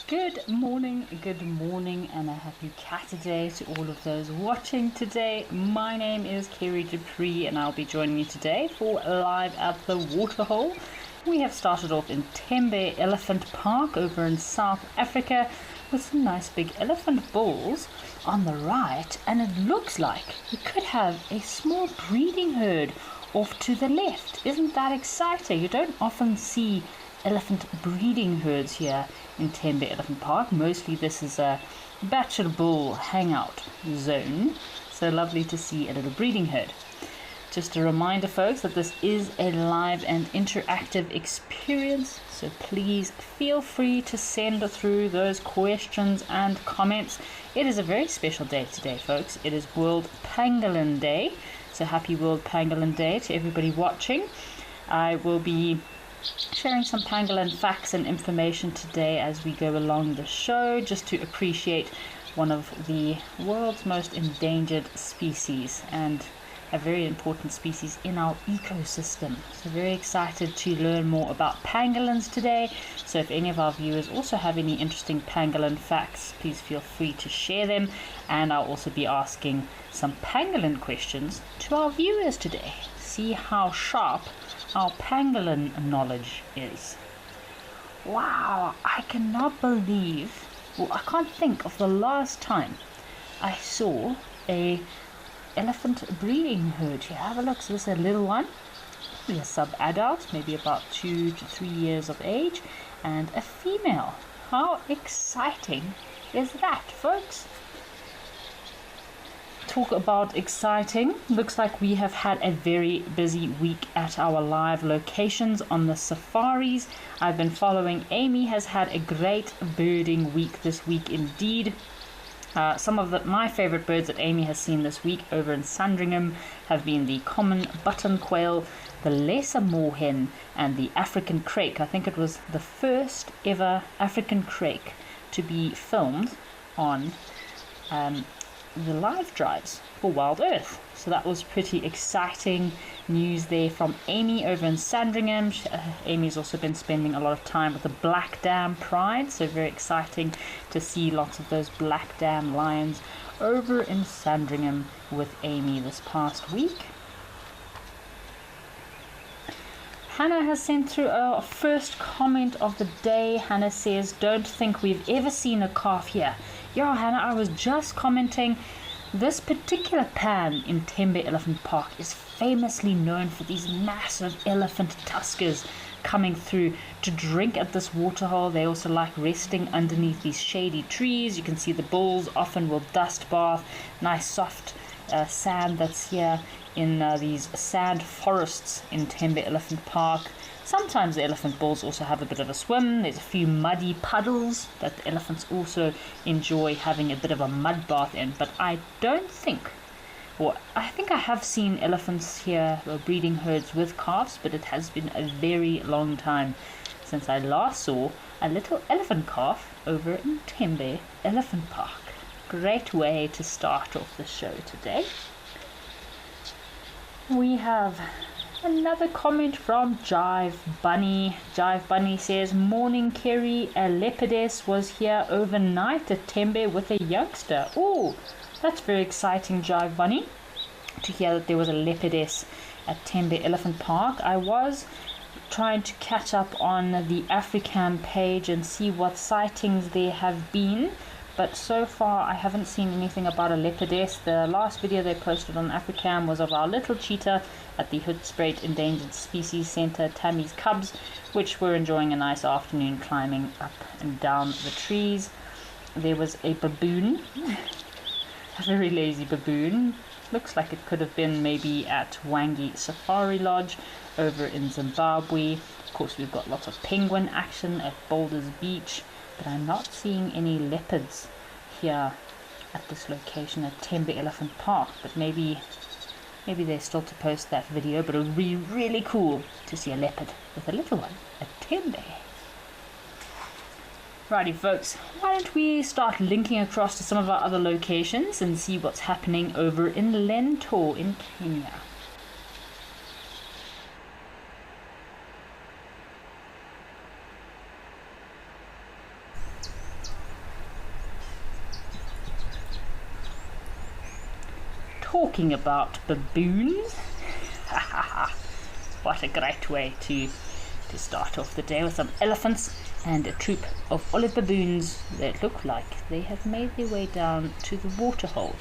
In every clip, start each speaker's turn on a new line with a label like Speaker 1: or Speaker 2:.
Speaker 1: Good morning, and a happy Saturday to all of those watching today. My name is Kerry Dupree, and I'll be joining you today for Live at the Waterhole. We have started off in Tembe Elephant Park over in South Africa with some nice big elephant bulls on the right, and it looks like we could have a small breeding herd off to the left. Isn't that exciting? You don't often see elephant breeding herds here in Tembe Elephant Park. Mostly this is a bachelor bull hangout zone, so lovely to see a little breeding herd. Just a reminder, folks, that this is a live and interactive experience, so please feel free to send through those questions and comments. It is a very special day today, folks. It is World Pangolin Day, so happy World Pangolin Day to everybody watching. I will be sharing some pangolin facts and information today as we go along the show, just to appreciate one of the world's most endangered species and a very important species in our ecosystem. So very excited to learn more about pangolins today. So if any of our viewers also have any interesting pangolin facts, please feel free to share them, and I'll also be asking some pangolin questions to our viewers today. See how sharp our pangolin knowledge is. Wow, I cannot believe, well, I can't think of the last time I saw a elephant breeding herd here. Have a look. So this is a little one, a sub-adult, maybe about 2 to 3 years of age, and a female. How exciting is that, folks? Talk about exciting. Looks like we have had a very busy week at our live locations on the safaris. I've been following. Amy has had a great birding week this week indeed. Some of my favorite birds that Amy has seen this week over in Sandringham have been the common button quail, the lesser moorhen, and the African crake. I think it was the first ever African crake to be filmed on the live drives for Wild Earth. So that was pretty exciting news there from Amy over in Sandringham. Amy's also been spending a lot of time with the Black Dam Pride, so very exciting to see lots of those Black Dam lions over in Sandringham with Amy this past week. Hannah has sent through our first comment of the day. Hannah says, "Don't think we've ever seen a calf here." Yeah, Hannah, I was just commenting, this particular pan in Tembe Elephant Park is famously known for these massive elephant tuskers coming through to drink at this waterhole. They also like resting underneath these shady trees. You can see the bulls often will dust bath, nice soft sand that's here in these sand forests in Tembe Elephant Park. Sometimes the elephant bulls also have a bit of a swim. There's a few muddy puddles that the elephants also enjoy having a bit of a mud bath in. But I don't think, or I think I have seen elephants here, breeding herds with calves, but it has been a very long time since I last saw a little elephant calf over in Tembe Elephant Park. Great way to start off the show today. We have another comment from Jive Bunny. Jive Bunny says, "Morning, Kerry. A leopardess was here overnight at Tembe with a youngster." Oh, that's very exciting, Jive Bunny, to hear that there was a leopardess at Tembe Elephant Park. I was trying to catch up on the African page and see what sightings there have been, but so far I haven't seen anything about a leopardess. The last video they posted on African was of our little cheetah at the Hoedspruit Endangered Species Centre, Tammy's cubs, which were enjoying a nice afternoon climbing up and down the trees. There was a baboon, a very lazy baboon. Looks like it could have been maybe at Wangi Safari Lodge over in Zimbabwe. Of course, we've got lots of penguin action at Boulders Beach, but I'm not seeing any leopards here at this location at Tembe Elephant Park. But maybe they're still to post that video, but it would be really cool to see a leopard with a little one at Tembe. Righty, folks, why don't we start linking across to some of our other locations and see what's happening over in Lento in Kenya. talking about baboons. What a great way to start off the day, with some elephants and a troop of olive baboons that look like they have made their way down to the waterhole.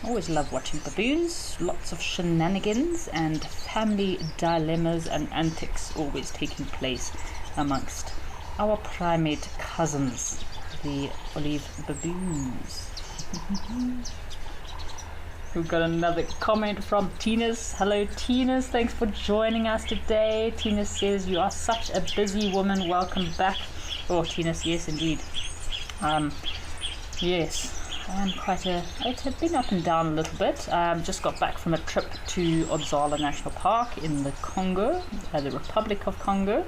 Speaker 1: I always love watching baboons, lots of shenanigans and family dilemmas and antics always taking place amongst our primate cousins, the olive baboons. We've got another comment from Tinas. Hello Tinas, thanks for joining us today. Tinas says, you are such a busy woman, welcome back. Oh Tinas, yes indeed. Yes, I'm I've been up and down a little bit. Just got back from a trip to Odzala National Park in the Congo, the Republic of Congo.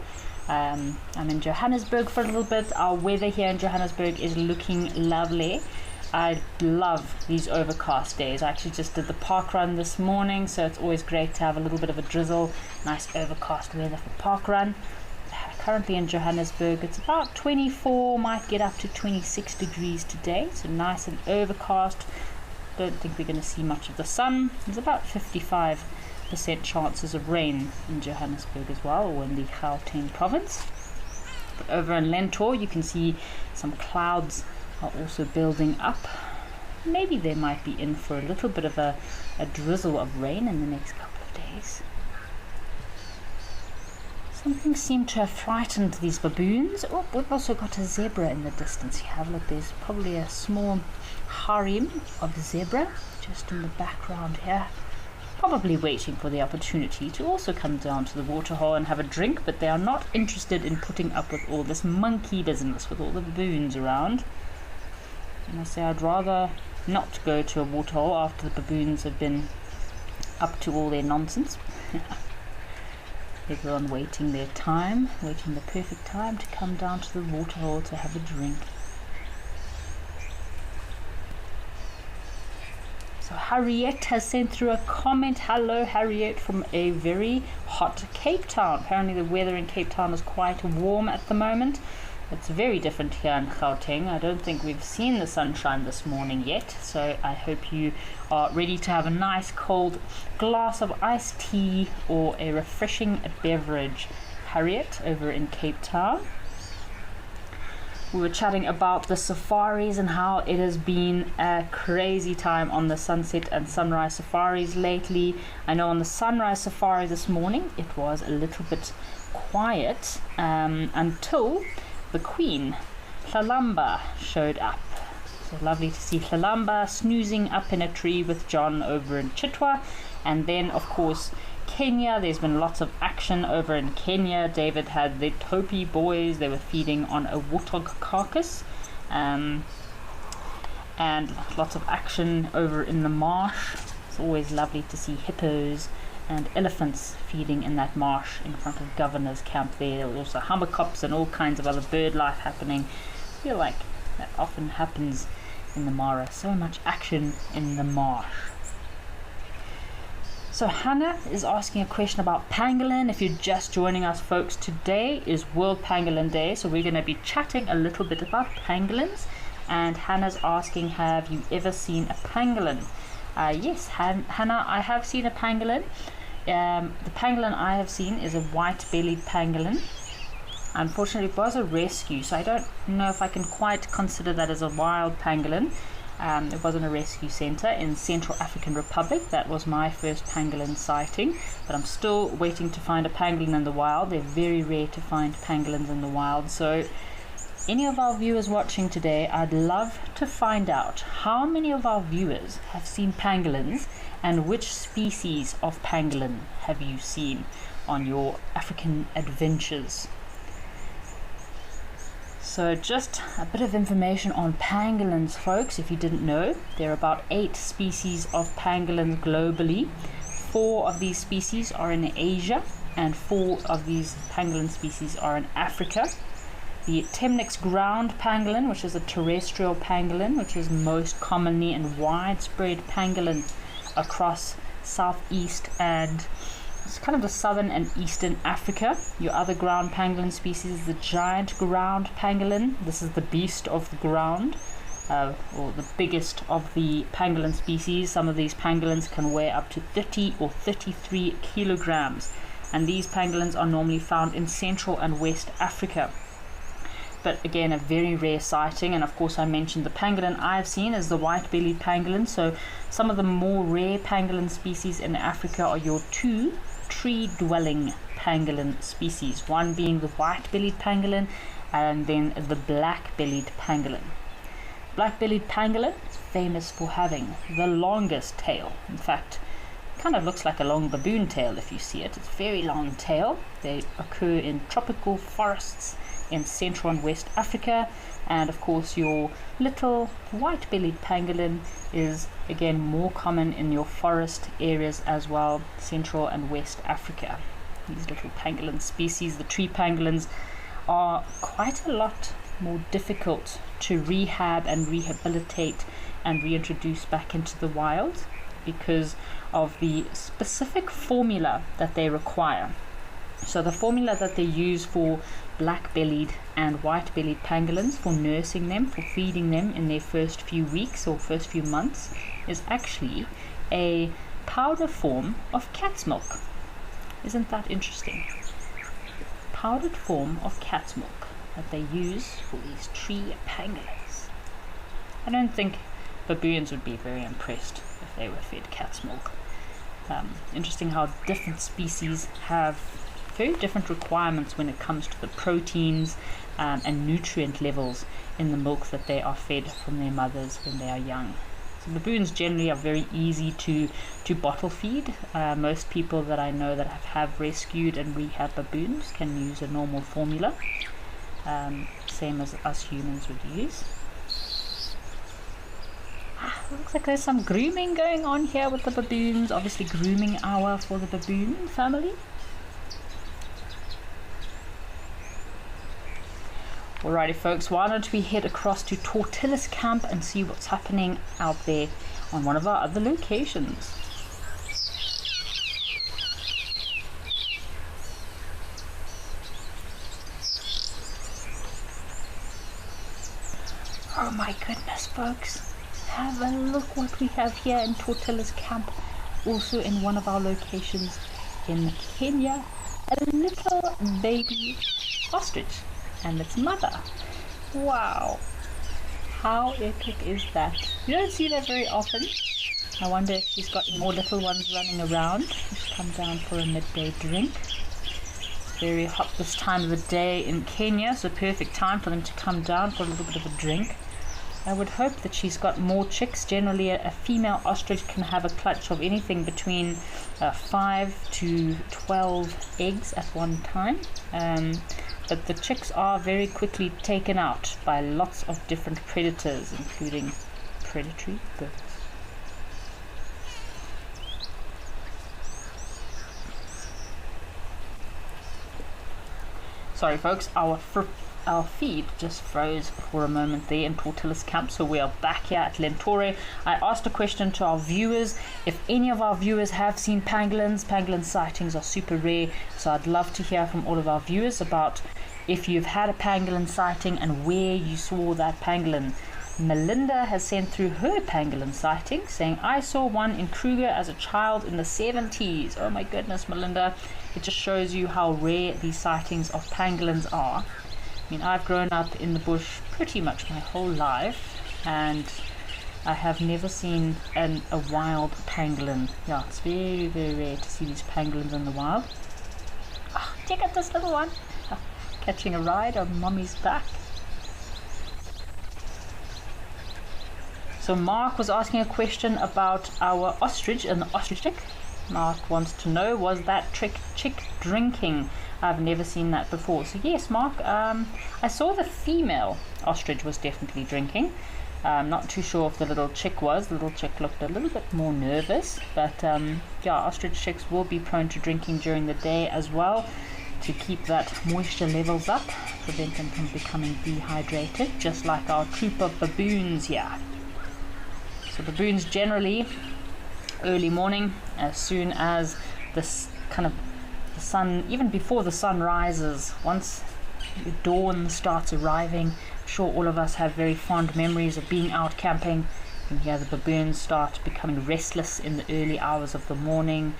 Speaker 1: I'm in Johannesburg for a little bit. Our weather here in Johannesburg is looking lovely. I love these overcast days. I actually just did the park run this morning, so it's always great to have a little bit of a drizzle. Nice overcast weather for park run. Currently in Johannesburg, it's about 24, might get up to 26 degrees today, so nice and overcast. Don't think we're going to see much of the sun. There's about 55% chances of rain in Johannesburg as well, or in the Gauteng province. But over in Lentor, you can see some clouds are also building up. Maybe they might be in for a little bit of a drizzle of rain in the next couple of days. Something seemed to have frightened these baboons. Oh, we've also got a zebra in the distance here. Have a look, there's probably a small harem of zebra just in the background here, probably waiting for the opportunity to also come down to the waterhole and have a drink, but they are not interested in putting up with all this monkey business with all the baboons around. And I say I'd rather not go to a waterhole after the baboons have been up to all their nonsense. Everyone waiting their time, waiting the perfect time to come down to the waterhole to have a drink. So Harriet has sent through a comment. Hello Harriet from a very hot Cape Town. Apparently the weather in Cape Town is quite warm at the moment. It's very different here in Gauteng. I don't think we've seen the sunshine this morning yet, so I hope you are ready to have a nice cold glass of iced tea or a refreshing beverage. Harriet over in Cape Town. We were chatting about the safaris and how it has been a crazy time on the sunset and sunrise safaris lately. I know on the sunrise safari this morning it was a little bit quiet until the Queen, Hlalamba, showed up. So lovely to see Hlalamba snoozing up in a tree with John over in Chitwa. And then of course Kenya, there's been lots of action over in Kenya. David had the Topi boys, they were feeding on a warthog carcass. And lots of action over in the marsh. It's always lovely to see hippos and elephants feeding in that marsh in front of Governor's Camp there. There were also hummerkops and all kinds of other bird life happening. I feel like that often happens in the Mara. So much action in the marsh. So Hannah is asking a question about pangolin. If you're just joining us folks, today is World Pangolin Day, so we're going to be chatting a little bit about pangolins. And Hannah's asking, have you ever seen a pangolin? Yes, Hannah, I have seen a pangolin. The pangolin I have seen is a white-bellied pangolin. Unfortunately, it was a rescue, so I don't know if I can quite consider that as a wild pangolin. It was in a rescue centre in Central African Republic. That was my first pangolin sighting, but I'm still waiting to find a pangolin in the wild. They're very rare to find pangolins in the wild, so any of our viewers watching today, I'd love to find out how many of our viewers have seen pangolins and which species of pangolin have you seen on your African adventures. So just a bit of information on pangolins, folks, if you didn't know. There are about 8 species of pangolins globally. 4 of these species are in Asia and 4 of these pangolin species are in Africa. The Temminck's ground pangolin, which is a terrestrial pangolin, which is most commonly and widespread pangolin across southeast and it's kind of the southern and eastern Africa. Your other ground pangolin species is the giant ground pangolin. This is the beast of the ground. or the biggest of the pangolin species. Some of these pangolins can weigh up to 30 or 33 kilograms, and these pangolins are normally found in Central and West Africa. But again, a very rare sighting. And of course, I mentioned the pangolin I've seen is the white-bellied pangolin. So some of the more rare pangolin species in Africa are your two tree-dwelling pangolin species, one being the white-bellied pangolin and then the black-bellied pangolin. Black-bellied pangolin is famous for having the longest tail. In fact, it kind of looks like a long baboon tail if you see it. It's a very long tail. They occur in tropical forests in Central and West Africa, and of course your little white-bellied pangolin is again more common in your forest areas as well, Central and West Africa. These little pangolin species, the tree pangolins, are quite a lot more difficult to rehab and rehabilitate and reintroduce back into the wild because of the specific formula that they require. So the formula that they use for black-bellied and white-bellied pangolins, for nursing them, for feeding them in their first few weeks or first few months, is actually a powder form of cat's milk. Isn't that interesting? Powdered form of cat's milk that they use for these tree pangolins. I don't think baboons would be very impressed if they were fed cat's milk. Interesting how different species have very different requirements when it comes to the proteins and nutrient levels in the milk that they are fed from their mothers when they are young. So baboons generally are very easy to bottle feed. Most people that I know that have rescued and rehab baboons can use a normal formula, same as us humans would use. Looks like there's some grooming going on here with the baboons. Obviously grooming hour for the baboon family. Alrighty folks, why don't we head across to Tortillas Camp and see what's happening out there on one of our other locations. Oh my goodness folks, have a look what we have here in Tortillas Camp. Also in one of our locations in Kenya, a little baby ostrich and its mother. Wow, how epic is that? You don't see that very often. I wonder if she's got more little ones running around. She's come down for a midday drink. It's very hot this time of the day in Kenya, so perfect time for them to come down for a little bit of a drink. I would hope that she's got more chicks. Generally a female ostrich can have a clutch of anything between 5 to 12 eggs at one time. But the chicks are very quickly taken out by lots of different predators, including predatory birds. Sorry folks, our feed just froze for a moment there in Tortillas Camp, so we are back here at Lentore. I asked a question to our viewers if any of our viewers have seen pangolins. Pangolin sightings are super rare, so I'd love to hear from all of our viewers about if you've had a pangolin sighting and where you saw that pangolin. Melinda has sent through her pangolin sighting, saying, I saw one in Kruger as a child in the 70s. Oh my goodness, Melinda. It just shows you how rare these sightings of pangolins are. I mean, I've grown up in the bush pretty much my whole life, and I have never seen a wild pangolin. Yeah, it's very, very rare to see these pangolins in the wild. Oh, check out this little one. Catching a ride on mommy's back. So Mark was asking a question about our ostrich and the ostrich chick. Mark wants to know, was that chick drinking? I've never seen that before. So yes, Mark, I saw the female ostrich was definitely drinking. I'm not too sure if the little chick was. The little chick looked a little bit more nervous, but yeah, ostrich chicks will be prone to drinking during the day as well, to keep that moisture levels up, prevent them from becoming dehydrated, just like our troop of baboons here. So baboons generally early morning, as soon as the sun, even before the sun rises, once dawn starts arriving, sure all of us have very fond memories of being out camping. You can hear the baboons start becoming restless in the early hours of the morning.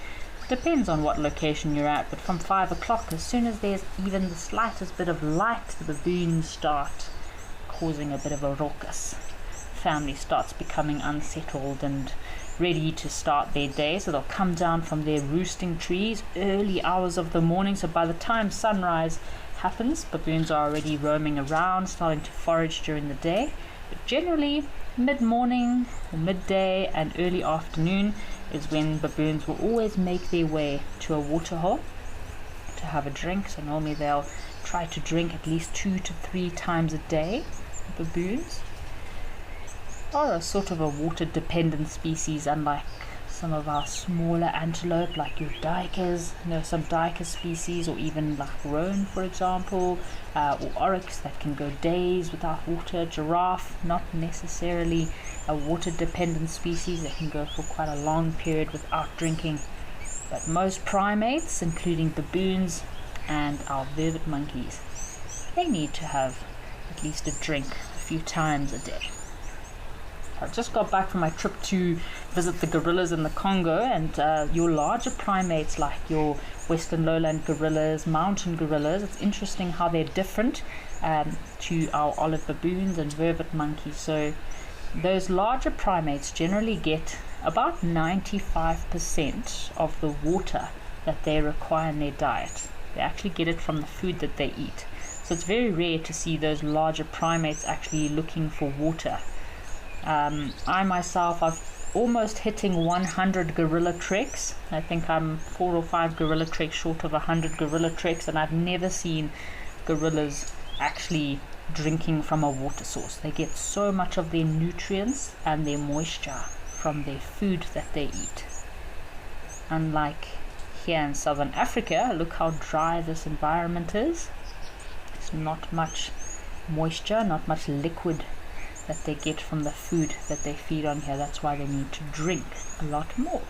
Speaker 1: Depends on what location you're at, but from 5 o'clock, as soon as there's even the slightest bit of light, the baboons start causing a bit of a raucous. Family starts becoming unsettled and ready to start their day, so they'll come down from their roosting trees early hours of the morning. So by the time sunrise happens, baboons are already roaming around, starting to forage during the day. But generally, mid-morning or midday and early afternoon is when baboons will always make their way to a waterhole to have a drink. So normally they'll try to drink at least 2 to 3 times a day. Baboons are a sort of a water-dependent species, unlike some of our smaller antelope, like your duikers. Some duiker species, or even like roan, for example, or oryx that can go days without water. Giraffe, not necessarily a water-dependent species. They can go for quite a long period without drinking. But most primates, including baboons and our vervet monkeys, they need to have at least a drink a few times a day. I just got back from my trip to visit the gorillas in the Congo, and your larger primates like your western lowland gorillas, mountain gorillas, it's interesting how they're different to our olive baboons and vervet monkeys. So those larger primates generally get about 95% of the water that they require in their diet. They actually get it from the food that they eat. So it's very rare to see those larger primates actually looking for water. I myself, I've almost hitting 100 gorilla treks. I think I'm 4 or 5 gorilla treks short of 100 gorilla treks, and I've never seen gorillas actually drinking from a water source. They get so much of their nutrients and their moisture from their food that they eat. Unlike here in southern Africa, look how dry this environment is. There's not much moisture, not much liquid that they get from the food that they feed on here. That's why they need to drink a lot more.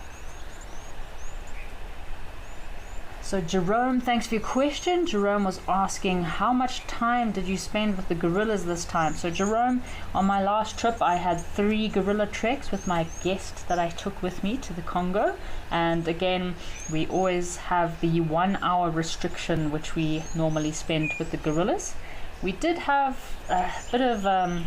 Speaker 1: So Jerome, thanks for your question. Jerome was asking, how much time did you spend with the gorillas this time? So Jerome, on my last trip I had 3 gorilla treks with my guest that I took with me to the Congo, and again we always have the 1 hour restriction which we normally spend with the gorillas. We did have a bit of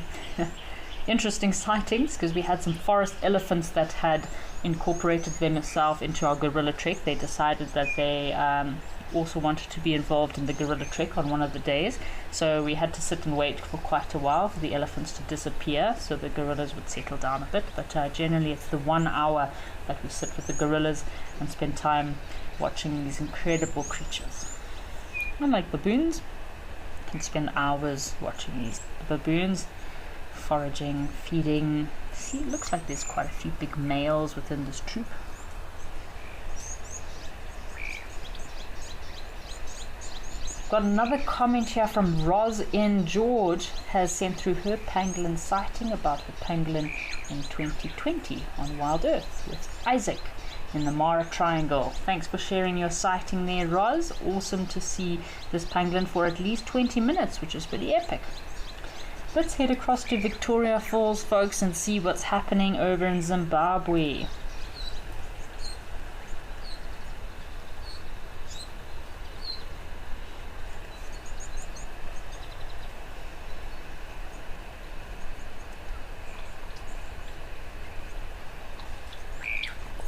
Speaker 1: interesting sightings, because we had some forest elephants that had incorporated themselves into our gorilla trek. They decided that they also wanted to be involved in the gorilla trek on one of the days, so we had to sit and wait for quite a while for the elephants to disappear so the gorillas would settle down a bit. But generally it's the 1 hour that we sit with the gorillas and spend time watching these incredible creatures. Unlike baboons, can spend hours watching these baboons foraging, feeding. See, it looks like there's quite a few big males within this troop. Got another comment here from Roz in George, has sent through her pangolin sighting about the pangolin in 2020 on Wild Earth with Isaac in the Mara Triangle. Thanks for sharing your sighting there, Roz. Awesome to see this pangolin for at least 20 minutes, which is pretty epic. Let's head across to Victoria Falls, folks, and see what's happening over in Zimbabwe.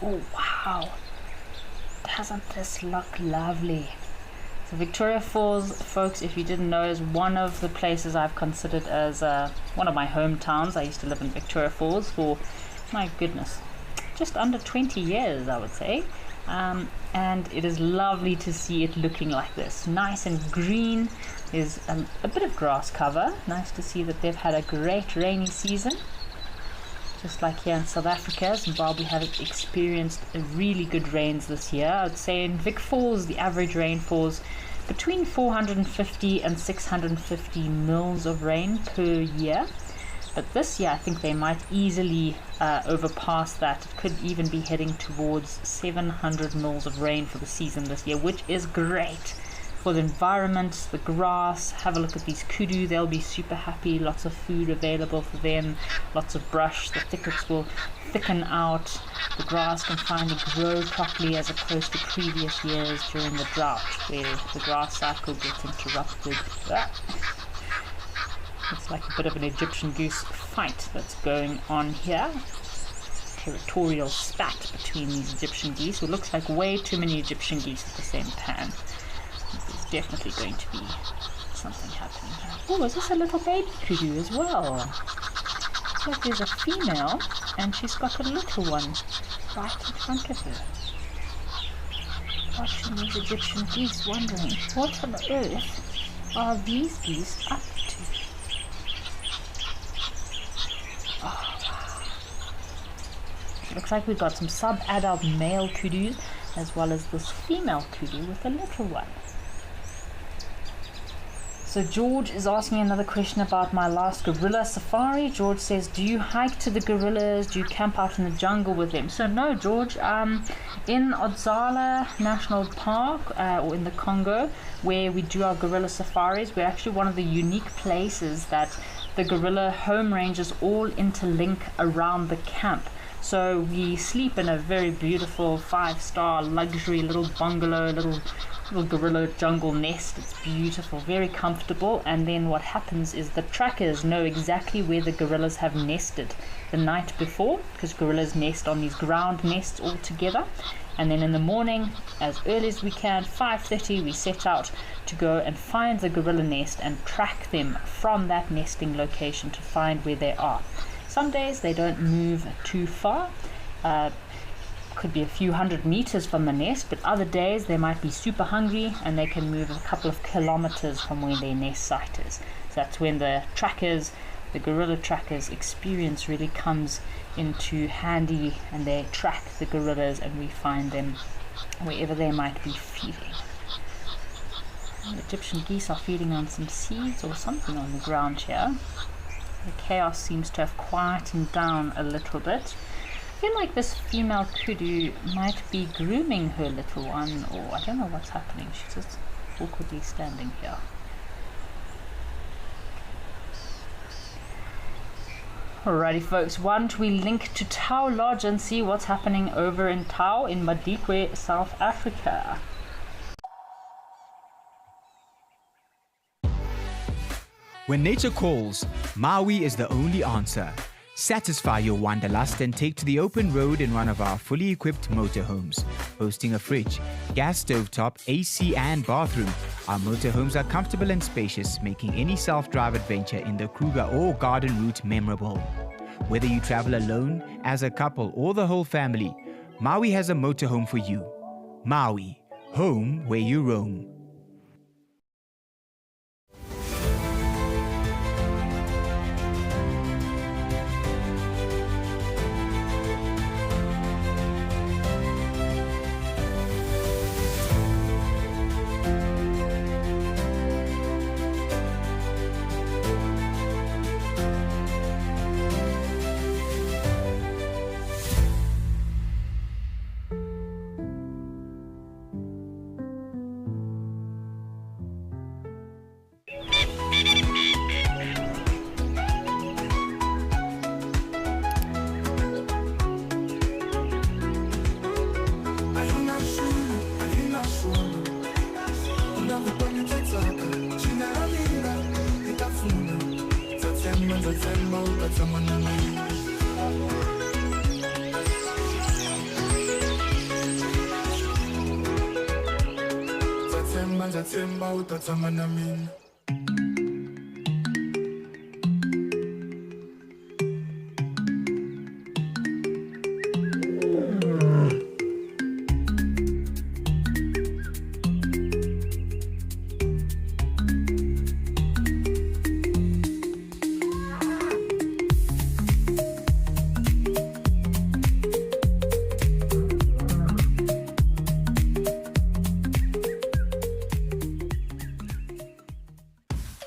Speaker 1: Oh wow, doesn't this look lovely? So Victoria Falls, folks, if you didn't know, is one of the places I've considered as one of my hometowns. I used to live in Victoria Falls for, my goodness, just under 20 years, I would say. And it is lovely to see it looking like this, nice and green. There's a bit of grass cover. Nice to see that they've had a great rainy season. Just like here in South Africa, Zimbabwe have experienced really good rains this year. I'd say in Vic Falls, the average rainfalls between 450 and 650 mils of rain per year. But this year, I think they might easily overpass that. It could even be heading towards 700 mils of rain for the season this year, which is great. for the environment, the grass. Have a look at these kudu, they'll be super happy. Lots of food available for them, lots of brush. The thickets will thicken out, the grass can finally grow properly as opposed to previous years during the drought where the grass cycle gets interrupted. It's like a bit of an Egyptian goose fight that's going on here. Territorial spat between these Egyptian geese. It looks like way too many Egyptian geese at the same time. There's definitely going to be something happening here. Oh, is this a little baby kudu as well? Looks like there's a female and she's got a little one right in front of her. Watching these Egyptian geese, wondering what on earth are these geese up to? Oh, wow. Looks like we've got some sub-adult male kudus as well as this female kudu with a little one. So George is asking another question about my last gorilla safari. George says, do you hike to the gorillas? Do you camp out in the jungle with them? So no, George, in Odzala National Park, or in the Congo, where we do our gorilla safaris, we're actually one of the unique places that the gorilla home ranges all interlink around the camp. So we sleep in a very beautiful 5-star luxury little bungalow, little gorilla jungle nest. It's beautiful, very comfortable. And then what happens is the trackers know exactly where the gorillas have nested the night before, because gorillas nest on these ground nests all together. And then in the morning, as early as we can, 5:30, we set out to go and find the gorilla nest and track them from that nesting location to find where they are. Some days they don't move too far, could be a few hundred meters from the nest, but other days they might be super hungry and they can move a couple of kilometers from where their nest site is. So that's when the trackers, the gorilla trackers experience really comes into handy, and they track the gorillas and we find them wherever they might be feeding. The Egyptian geese are feeding on some seeds or something on the ground here. The chaos seems to have quietened down a little bit. I feel like this female kudu might be grooming her little one, or I don't know what's happening. She's just awkwardly standing here. Alrighty folks, why don't we link to Tau Lodge and see what's happening over in Tau in Madikwe, South Africa.
Speaker 2: When nature calls, Maui is the only answer. Satisfy your wanderlust and take to the open road in one of our fully equipped motorhomes. Boasting a fridge, gas stovetop, AC and bathroom, our motorhomes are comfortable and spacious, making any self-drive adventure in the Kruger or garden route memorable. Whether you travel alone, as a couple or the whole family, Maui has a motorhome for you. Maui, home where you roam.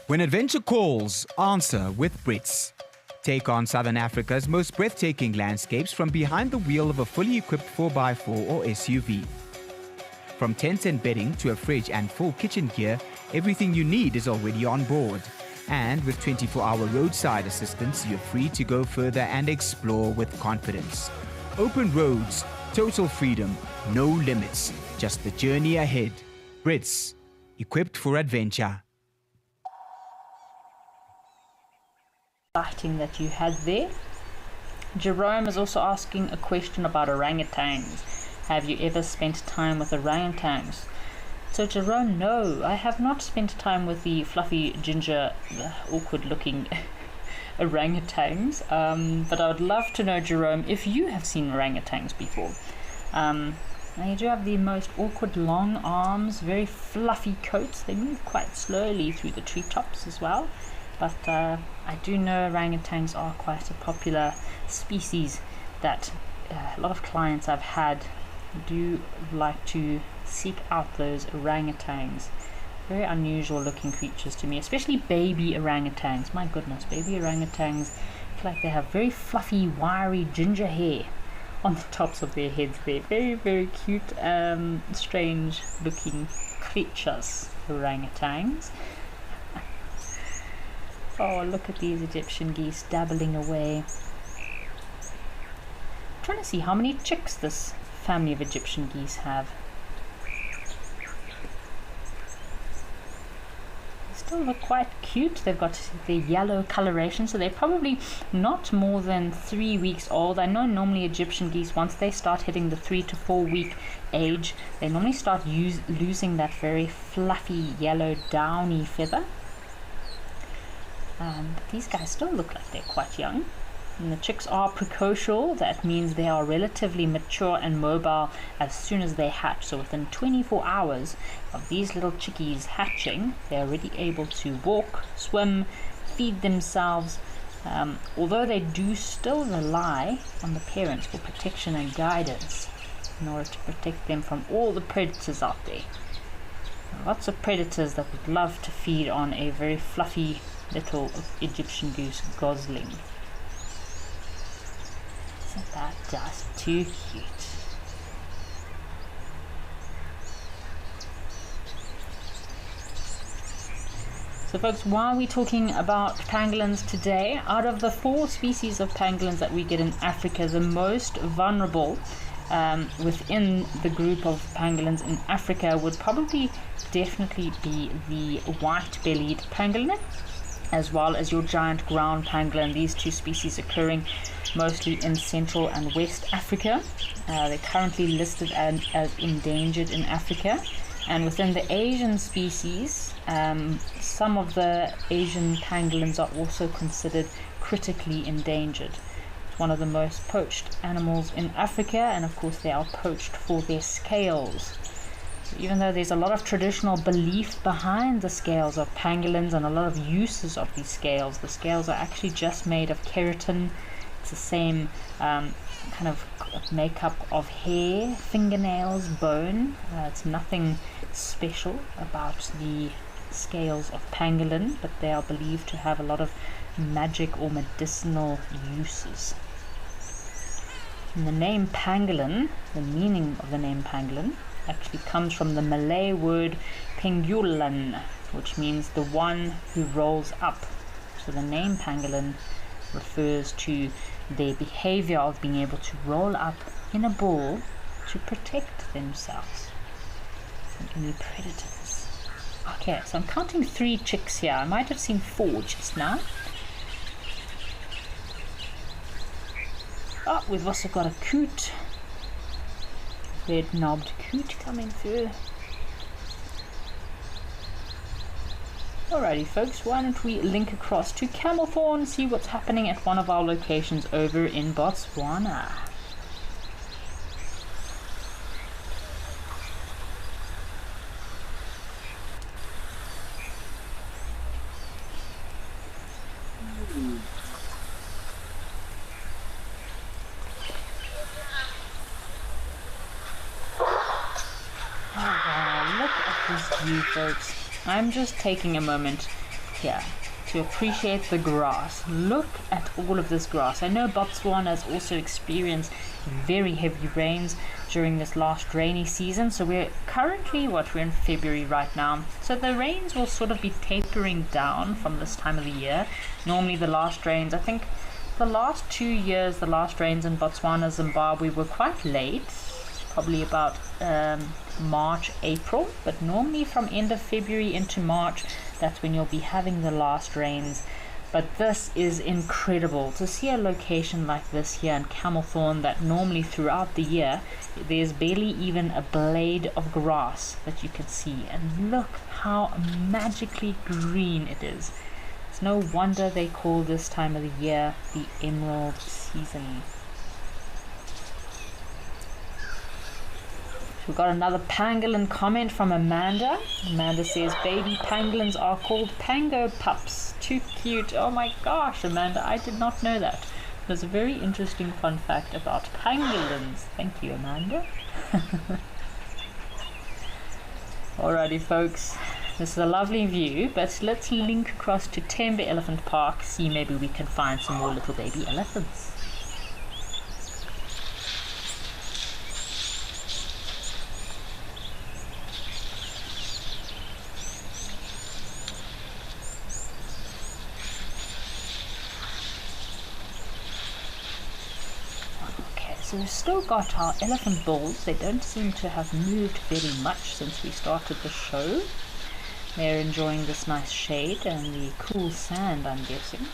Speaker 2: When adventure calls, answer with Brits. Take on Southern Africa's most breathtaking landscapes from behind the wheel of a fully equipped 4x4 or SUV. From tents and bedding to a fridge and full kitchen gear, everything you need is already on board. And with 24-hour roadside assistance, you're free to go further and explore with confidence. Open roads, total freedom, no limits, just the journey ahead. Brits, equipped for adventure.
Speaker 1: Exciting that you had there. Jerome is also asking a question about orangutans. Have you ever spent time with orangutans? So Jerome, no, I have not spent time with the fluffy, ginger, awkward looking orangutans, but I would love to know, Jerome, if you have seen orangutans before. They do have the most awkward long arms, very fluffy coats. They move quite slowly through the treetops as well. But I do know orangutans are quite a popular species that a lot of clients I've had do like to seek out those orangutans. Very unusual looking creatures to me, especially baby orangutans. My goodness, baby orangutans feel like they have very fluffy, wiry ginger hair on the tops of their heads. They're very, very cute, strange looking creatures, orangutans. Oh, look at these Egyptian geese dabbling away. I'm trying to see how many chicks this family of Egyptian geese have. They still look quite cute. They've got the yellow coloration, so they're probably not more than 3 weeks old. I know normally Egyptian geese, once they start hitting the 3 to 4 week age, they normally start losing that very fluffy yellow downy feather. But these guys still look like they're quite young. And the chicks are precocial. That means they are relatively mature and mobile as soon as they hatch. So within 24 hours of these little chickies hatching, they're already able to walk, swim, feed themselves. Although they do still rely on the parents for protection and guidance in order to protect them from all the predators out there. Lots of predators that would love to feed on a very fluffy little Egyptian goose gosling. Isn't that just too cute? So folks, why are we talking about pangolins today? Out of the 4 species of pangolins that we get in Africa, the most vulnerable within the group of pangolins in Africa would probably definitely be the white-bellied pangolin, as well as your giant ground pangolin. These 2 species occurring mostly in Central and West Africa. They're currently listed as endangered in Africa. And within the Asian species, some of the Asian pangolins are also considered critically endangered. It's one of the most poached animals in Africa, and of course they are poached for their scales. Even though there's a lot of traditional belief behind the scales of pangolins and a lot of uses of these scales, the scales are actually just made of keratin. It's the same kind of makeup of hair, fingernails, bone. It's nothing special about the scales of pangolin, but they are believed to have a lot of magic or medicinal uses. And the name pangolin, the meaning of the name pangolin, actually comes from the Malay word pengulan, which means the one who rolls up. So the name pangolin refers to their behavior of being able to roll up in a ball to protect themselves from any predators. Okay, so I'm counting 3 chicks here. I might have seen 4 just now. Oh, we've also got a coot. Red-knobbed coot coming through. Alrighty folks, why don't we link across to Camelthorne, see what's happening at one of our locations over in Botswana. Oh, look at this view, folks. I'm just taking a moment here to appreciate the grass. Look at all of this grass. I know Botswana has also experienced very heavy rains during this last rainy season. So we're currently, we're in February right now. So the rains will sort of be tapering down from this time of the year. Normally the last rains, I think the last 2 years, the last rains in Botswana, Zimbabwe were quite late. Probably about March, April, but normally from end of February into March, that's when you'll be having the last rains. But this is incredible to see a location like this here in Camelthorne, that normally throughout the year there's barely even a blade of grass that you can see, and look how magically green it is. It's no wonder they call this time of the year the emerald season. We've got another pangolin comment from Amanda. Amanda says, baby pangolins are called pango pups. Too cute. Oh my gosh, Amanda, I did not know that. There's a very interesting fun fact about pangolins. Thank you, Amanda. Alrighty, folks. This is a lovely view, but let's link across to Tembe Elephant Park, see maybe we can find some more little baby elephants. So we've still got our elephant bulls. They don't seem to have moved very much since we started the show. They're enjoying this nice shade and the cool sand, I'm guessing.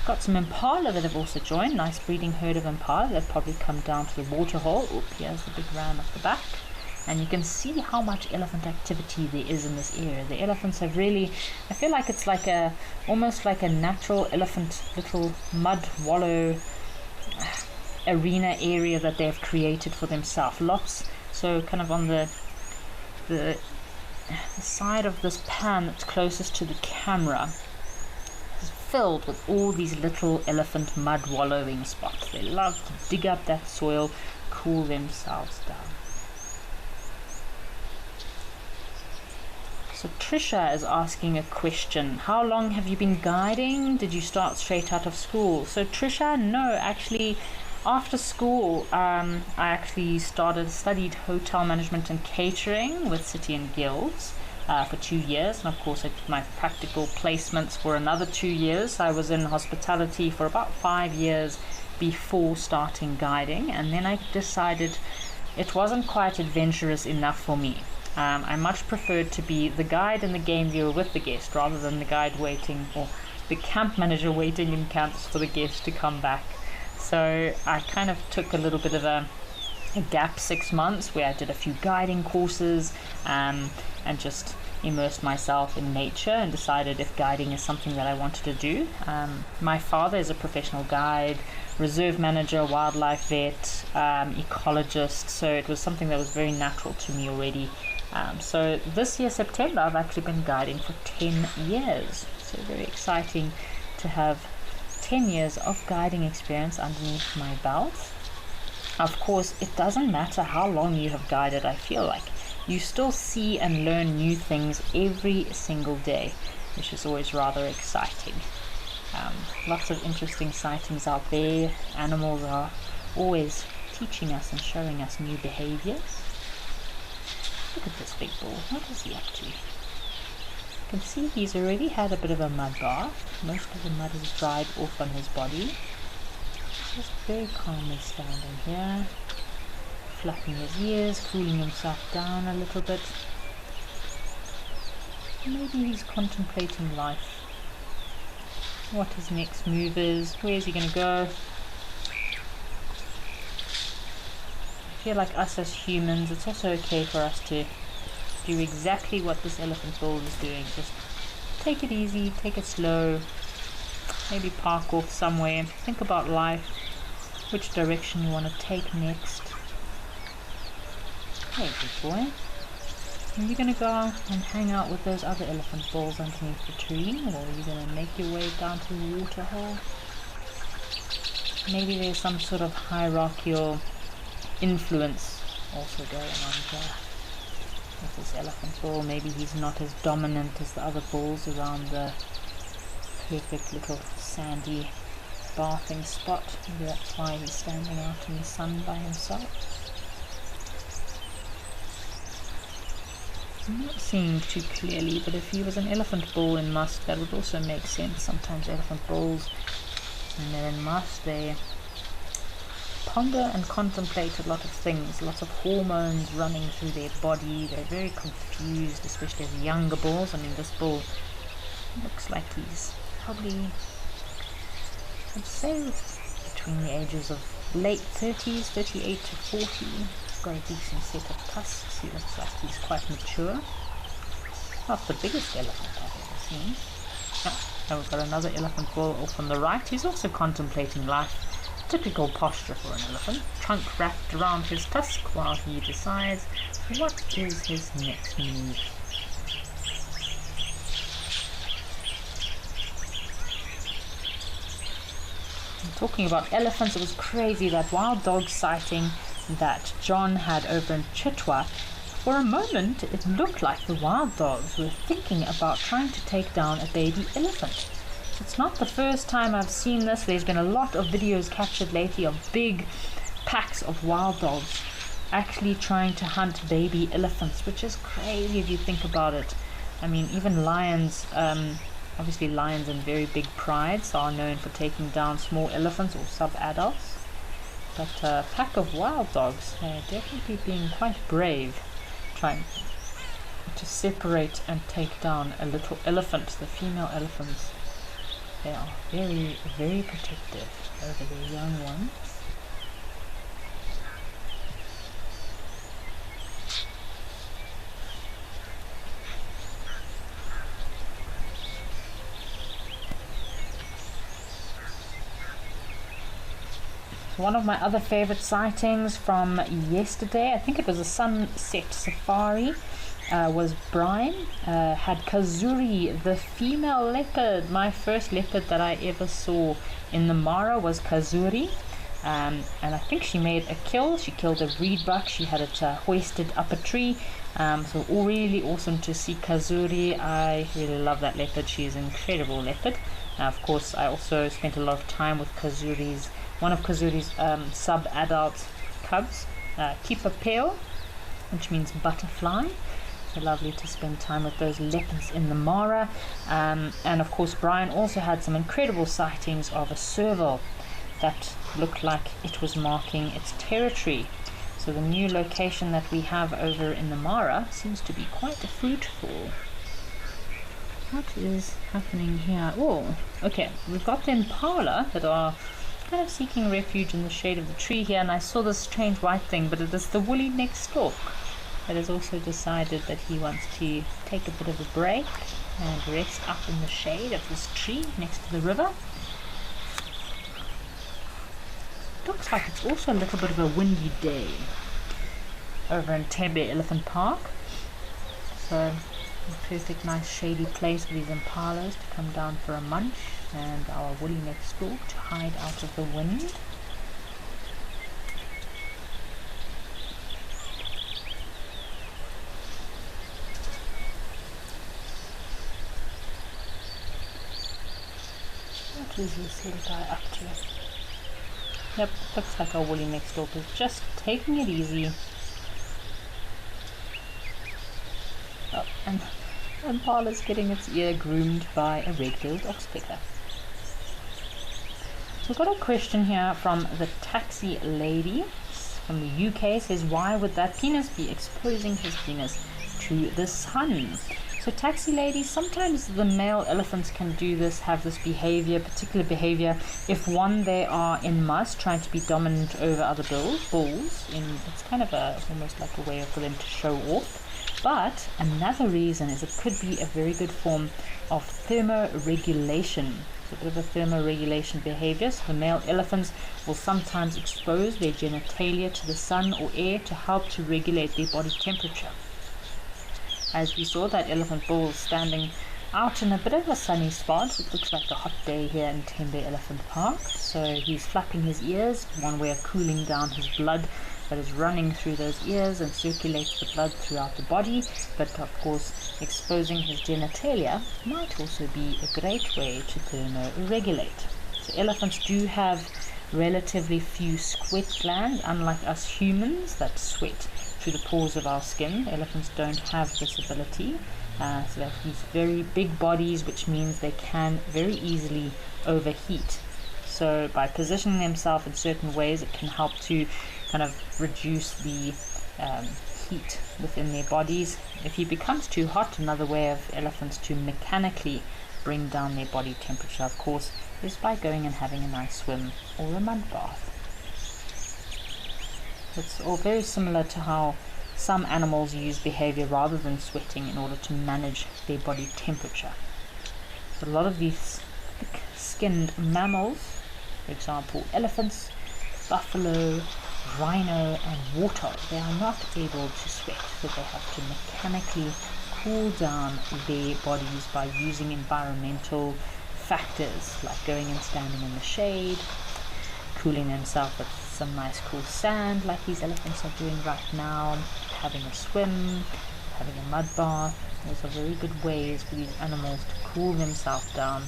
Speaker 1: Got some impala that have also joined. Nice breeding herd of impala. They've probably come down to the waterhole. Oh, here's the big ram at the back. And you can see how much elephant activity there is in this area. The elephants have really, I feel like it's like almost like a natural elephant little mud wallow arena area that they've created for themselves. Lots, so kind of on the side of this pan that's closest to the camera is filled with all these little elephant mud wallowing spots. They love to dig up that soil, cool themselves down. So Trisha is asking a question. How long have you been guiding? Did you start straight out of school? So Trisha, no, actually after school, I actually studied hotel management and catering with City and Guilds for 2 years, and of course I did my practical placements for another 2 years. I was in hospitality for about 5 years before starting guiding, and then I decided it wasn't quite adventurous enough for me. I much preferred to be the guide and the game viewer with the guest rather than the guide waiting, or the camp manager waiting in camps for the guest to come back. So I kind of took a little bit of a gap, 6 months, where I did a few guiding courses and just immersed myself in nature and decided if guiding is something that I wanted to do. My father is a professional guide, reserve manager, wildlife vet, ecologist, so it was something that was very natural to me already. So this year, September, I've actually been guiding for 10 years. So very exciting to have 10 years of guiding experience underneath my belt. Of course, it doesn't matter how long you have guided, I feel like. You still see and learn new things every single day, which is always rather exciting. Lots of interesting sightings out there. Animals are always teaching us and showing us new behaviors. Look at this big bull. What is he up to? You can see he's already had a bit of a mud bath. Most of the mud is dried off on his body. Just very calmly standing here, flapping his ears, cooling himself down a little bit. Maybe he's contemplating life. What his next move is. Where is he going to go? I feel like us as humans, it's also okay for us to do exactly what this elephant bull is doing. Just take it easy, take it slow, maybe park off somewhere, think about life, which direction you want to take next. Hey, good boy. Are you going to go and hang out with those other elephant bulls underneath the tree, or are you going to make your way down to the waterhole? Maybe there's some sort of hierarchical influence also going on here with this elephant bull. Maybe he's not as dominant as the other bulls around the perfect little sandy bathing spot. Maybe that's why he's standing out in the sun by himself. I'm not seeing too clearly, but if he was an elephant bull in must, that would also make sense. Sometimes elephant bulls, when they're in must, they ponder and contemplate a lot of things, lots of hormones running through their body. They're very confused, especially as younger bulls. I mean, this bull looks like he's probably, I'd say, between the ages of late 30s, 38 to 40. He's got a decent set of tusks. He looks like he's quite mature. Not the biggest elephant I've ever seen. Oh, we've got another elephant bull off on the right. He's also contemplating life. Typical posture for an elephant. Trunk wrapped around his tusk while he decides what is his next move. Talking about elephants, it was crazy, that wild dog sighting that John had over in Chitwa. For a moment, it looked like the wild dogs were thinking about trying to take down a baby elephant. It's not the first time I've seen this. There's been a lot of videos captured lately of big packs of wild dogs actually trying to hunt baby elephants, which is crazy if you think about it. I mean, even lions, obviously lions in very big prides are known for taking down small elephants or sub-adults. But a pack of wild dogs, they're definitely being quite brave, trying to separate and take down a little elephant. The female elephants, they are very, very protective over their young ones. One of my other favorite sightings from yesterday, I think it was a sunset safari, was Brian. Had Kazuri, the female leopard. My first leopard that I ever saw in the Mara was Kazuri. And I think she made a kill. She killed a reed buck. She had it hoisted up a tree. So really awesome to see Kazuri. I really love that leopard. She is an incredible leopard. Of course, I also spent a lot of time with one of Kazuri's sub-adult cubs, Kipapeo, which means butterfly. So lovely to spend time with those leopards in the Mara. And of course, Brian also had some incredible sightings of a serval that looked like it was marking its territory. So the new location that we have over in the Mara seems to be quite fruitful. What is happening here? Oh, okay, we've got the impala that are kind of seeking refuge in the shade of the tree here, and I saw this strange white thing, but it is the woolly-necked stork that has also decided that he wants to take a bit of a break and rest up in the shade of this tree next to the river. Looks like it's also a little bit of a windy day over in Tembe Elephant Park, so a perfect nice shady place for these impalas to come down for a munch, and our woolly-necked stork to hide out of the wind. What is this little guy up to? Yep, looks like our woolly-necked stork is just taking it easy. Oh, and impala's getting its ear groomed by a red-billed oxpecker. We've got a question here from the taxi lady from the UK. Says, why would that penis be exposing his penis to the sun? So taxi lady, sometimes the male elephants can do this, have this particular behavior, if one, they are in must, trying to be dominant over other bulls. It's kind of almost like a way for them to show off. But another reason is it could be a very good form of thermoregulation. It's a bit of a thermoregulation behavior. So the male elephants will sometimes expose their genitalia to the sun or air to help to regulate their body temperature. As we saw, that elephant bull standing out in a bit of a sunny spot. It looks like a hot day here in Tembe Elephant Park. So he's flapping his ears, one way of cooling down his blood that is running through those ears and circulates the blood throughout the body. But of course, exposing his genitalia might also be a great way to thermoregulate. So elephants do have relatively few sweat glands, unlike us humans that sweat through the pores of our skin. Elephants don't have this ability. So they have these very big bodies, which means they can very easily overheat. So by positioning themselves in certain ways, it can help to kind of reduce the heat within their bodies. If he becomes too hot, another way of elephants to mechanically bring down their body temperature, of course, is by going and having a nice swim or a mud bath. It's all very similar to how some animals use behavior rather than sweating in order to manage their body temperature. A lot of these thick-skinned mammals, for example elephants, buffalo, rhino and warthog, they are not able to sweat, so they have to mechanically cool down their bodies by using environmental factors like going and standing in the shade, cooling themselves with some nice cool sand like these elephants are doing right now, having a swim, having a mud bath. Those are very good ways for these animals to cool themselves down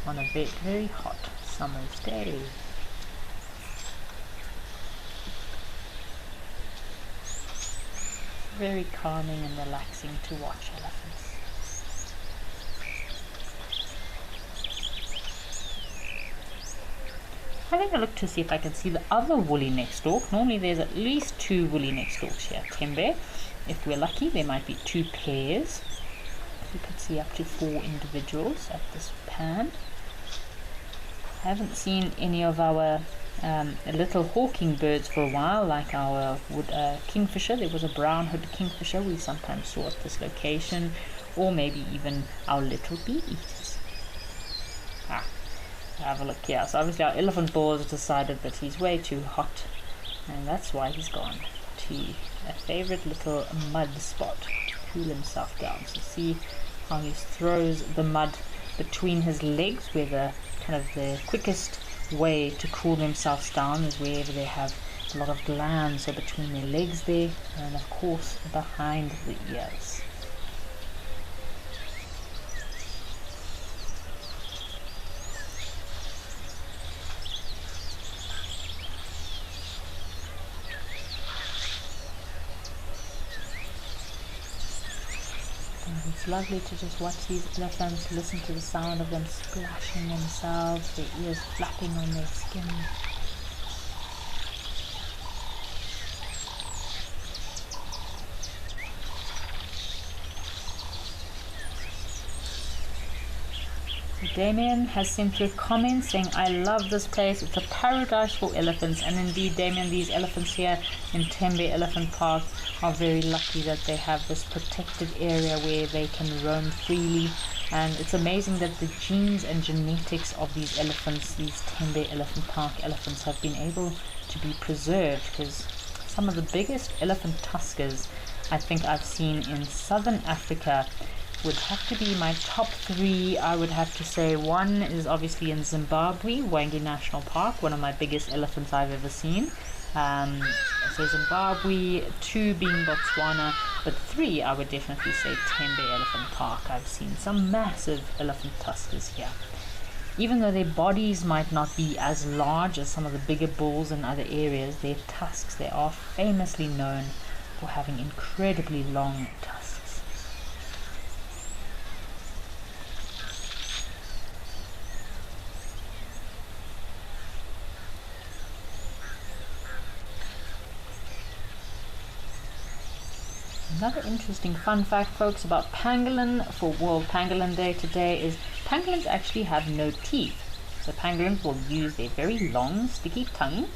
Speaker 1: on a very, very hot summer's day. Very calming and relaxing to watch elephants. Having a look to see if I can see the other woolly neck stalk. Normally there's at least 2 woolly neck stalks here. Tembe. If we're lucky, there might be 2 pairs. You could see up to 4 individuals at this pan. I haven't seen any of our little hawking birds for a while, like our kingfisher. There was a brown-hooded kingfisher we sometimes saw at this location, or maybe even our little bee eaters. Have a look here. So obviously our elephant boar has decided that he's way too hot, and that's why he's gone to a favorite little mud spot to cool himself down. So see how he throws the mud between his legs, where the quickest way to cool themselves down is wherever they have a lot of glands, so between their legs there, and of course behind the ears. It's lovely to just watch these elephants, listen to the sound of them splashing themselves, their ears flapping on their skin. Damien has sent through comments saying, I love this place, it's a paradise for elephants. And indeed, Damien, these elephants here in Tembe Elephant Park are very lucky that they have this protected area where they can roam freely. And it's amazing that the genes and genetics of these elephants, these Tembe Elephant Park elephants, have been able to be preserved, because some of the biggest elephant tuskers I think I've seen in southern Africa would have to be my top 3. I would have to say one is obviously in Zimbabwe, Wangi National Park, one of my biggest elephants I've ever seen. So Zimbabwe, 2 being Botswana, but 3 I would definitely say Tembe Elephant Park. I've seen some massive elephant tuskers here. Even though their bodies might not be as large as some of the bigger bulls in other areas, their tusks, they are famously known for having incredibly long tusks. Another interesting fun fact, folks, about pangolin for World Pangolin Day today is pangolins actually have no teeth. So pangolins will use their very long, sticky tongue.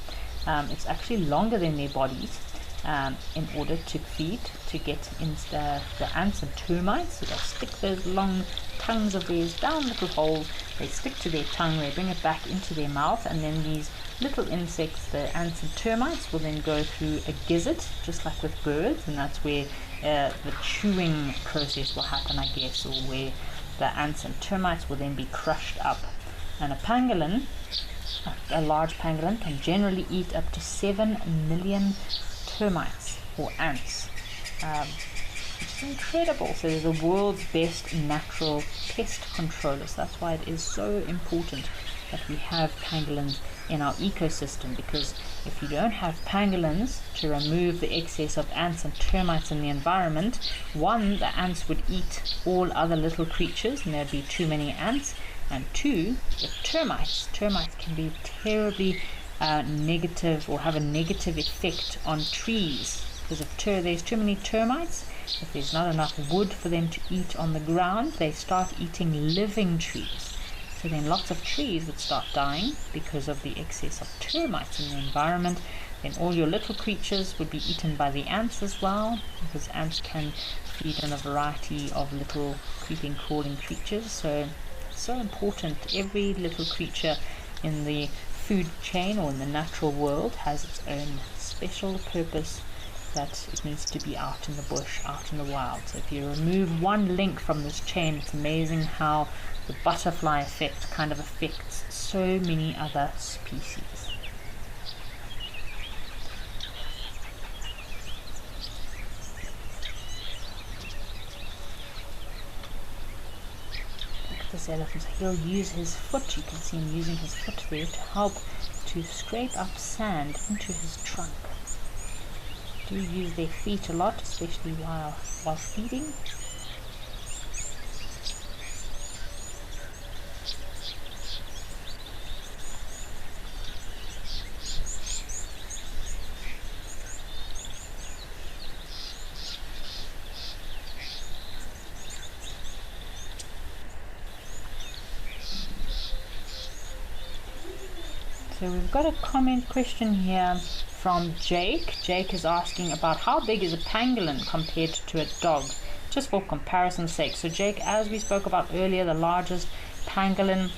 Speaker 1: It's actually longer than their bodies in order to feed, to get into the ants and termites. So they'll stick those long tongues of theirs down little holes. They stick to their tongue, they bring it back into their mouth, and then these little insects, the ants and termites, will then go through a gizzard, just like with birds, and that's where the chewing process will happen, I guess, or where the ants and termites will then be crushed up. And a pangolin, a large pangolin, can generally eat up to 7 million termites or ants, which is incredible. So they're the world's best natural pest controllers. That's why it is so important that we have pangolins in our ecosystem, because if you don't have pangolins to remove the excess of ants and termites in the environment, one, the ants would eat all other little creatures and there'd be too many ants, and two, the termites can be terribly negative, or have a negative effect on trees, because if there's too many termites, if there's not enough wood for them to eat on the ground, they start eating living trees. So then lots of trees would start dying because of the excess of termites in the environment. Then all your little creatures would be eaten by the ants as well, because ants can feed on a variety of little creeping, crawling creatures. So it's so important. Every little creature in the food chain or in the natural world has its own special purpose, that it needs to be out in the bush, out in the wild. So if you remove one link from this chain, it's amazing how the butterfly effect kind of affects so many other species. Look at this elephant. He'll use his foot, you can see him using his foot there to help to scrape up sand into his trunk. Do use their feet a lot, especially while feeding. So we've got a comment question here from Jake. Jake is asking about how big is a pangolin compared to a dog, just for comparison's sake. So Jake, as we spoke about earlier, the largest pangolin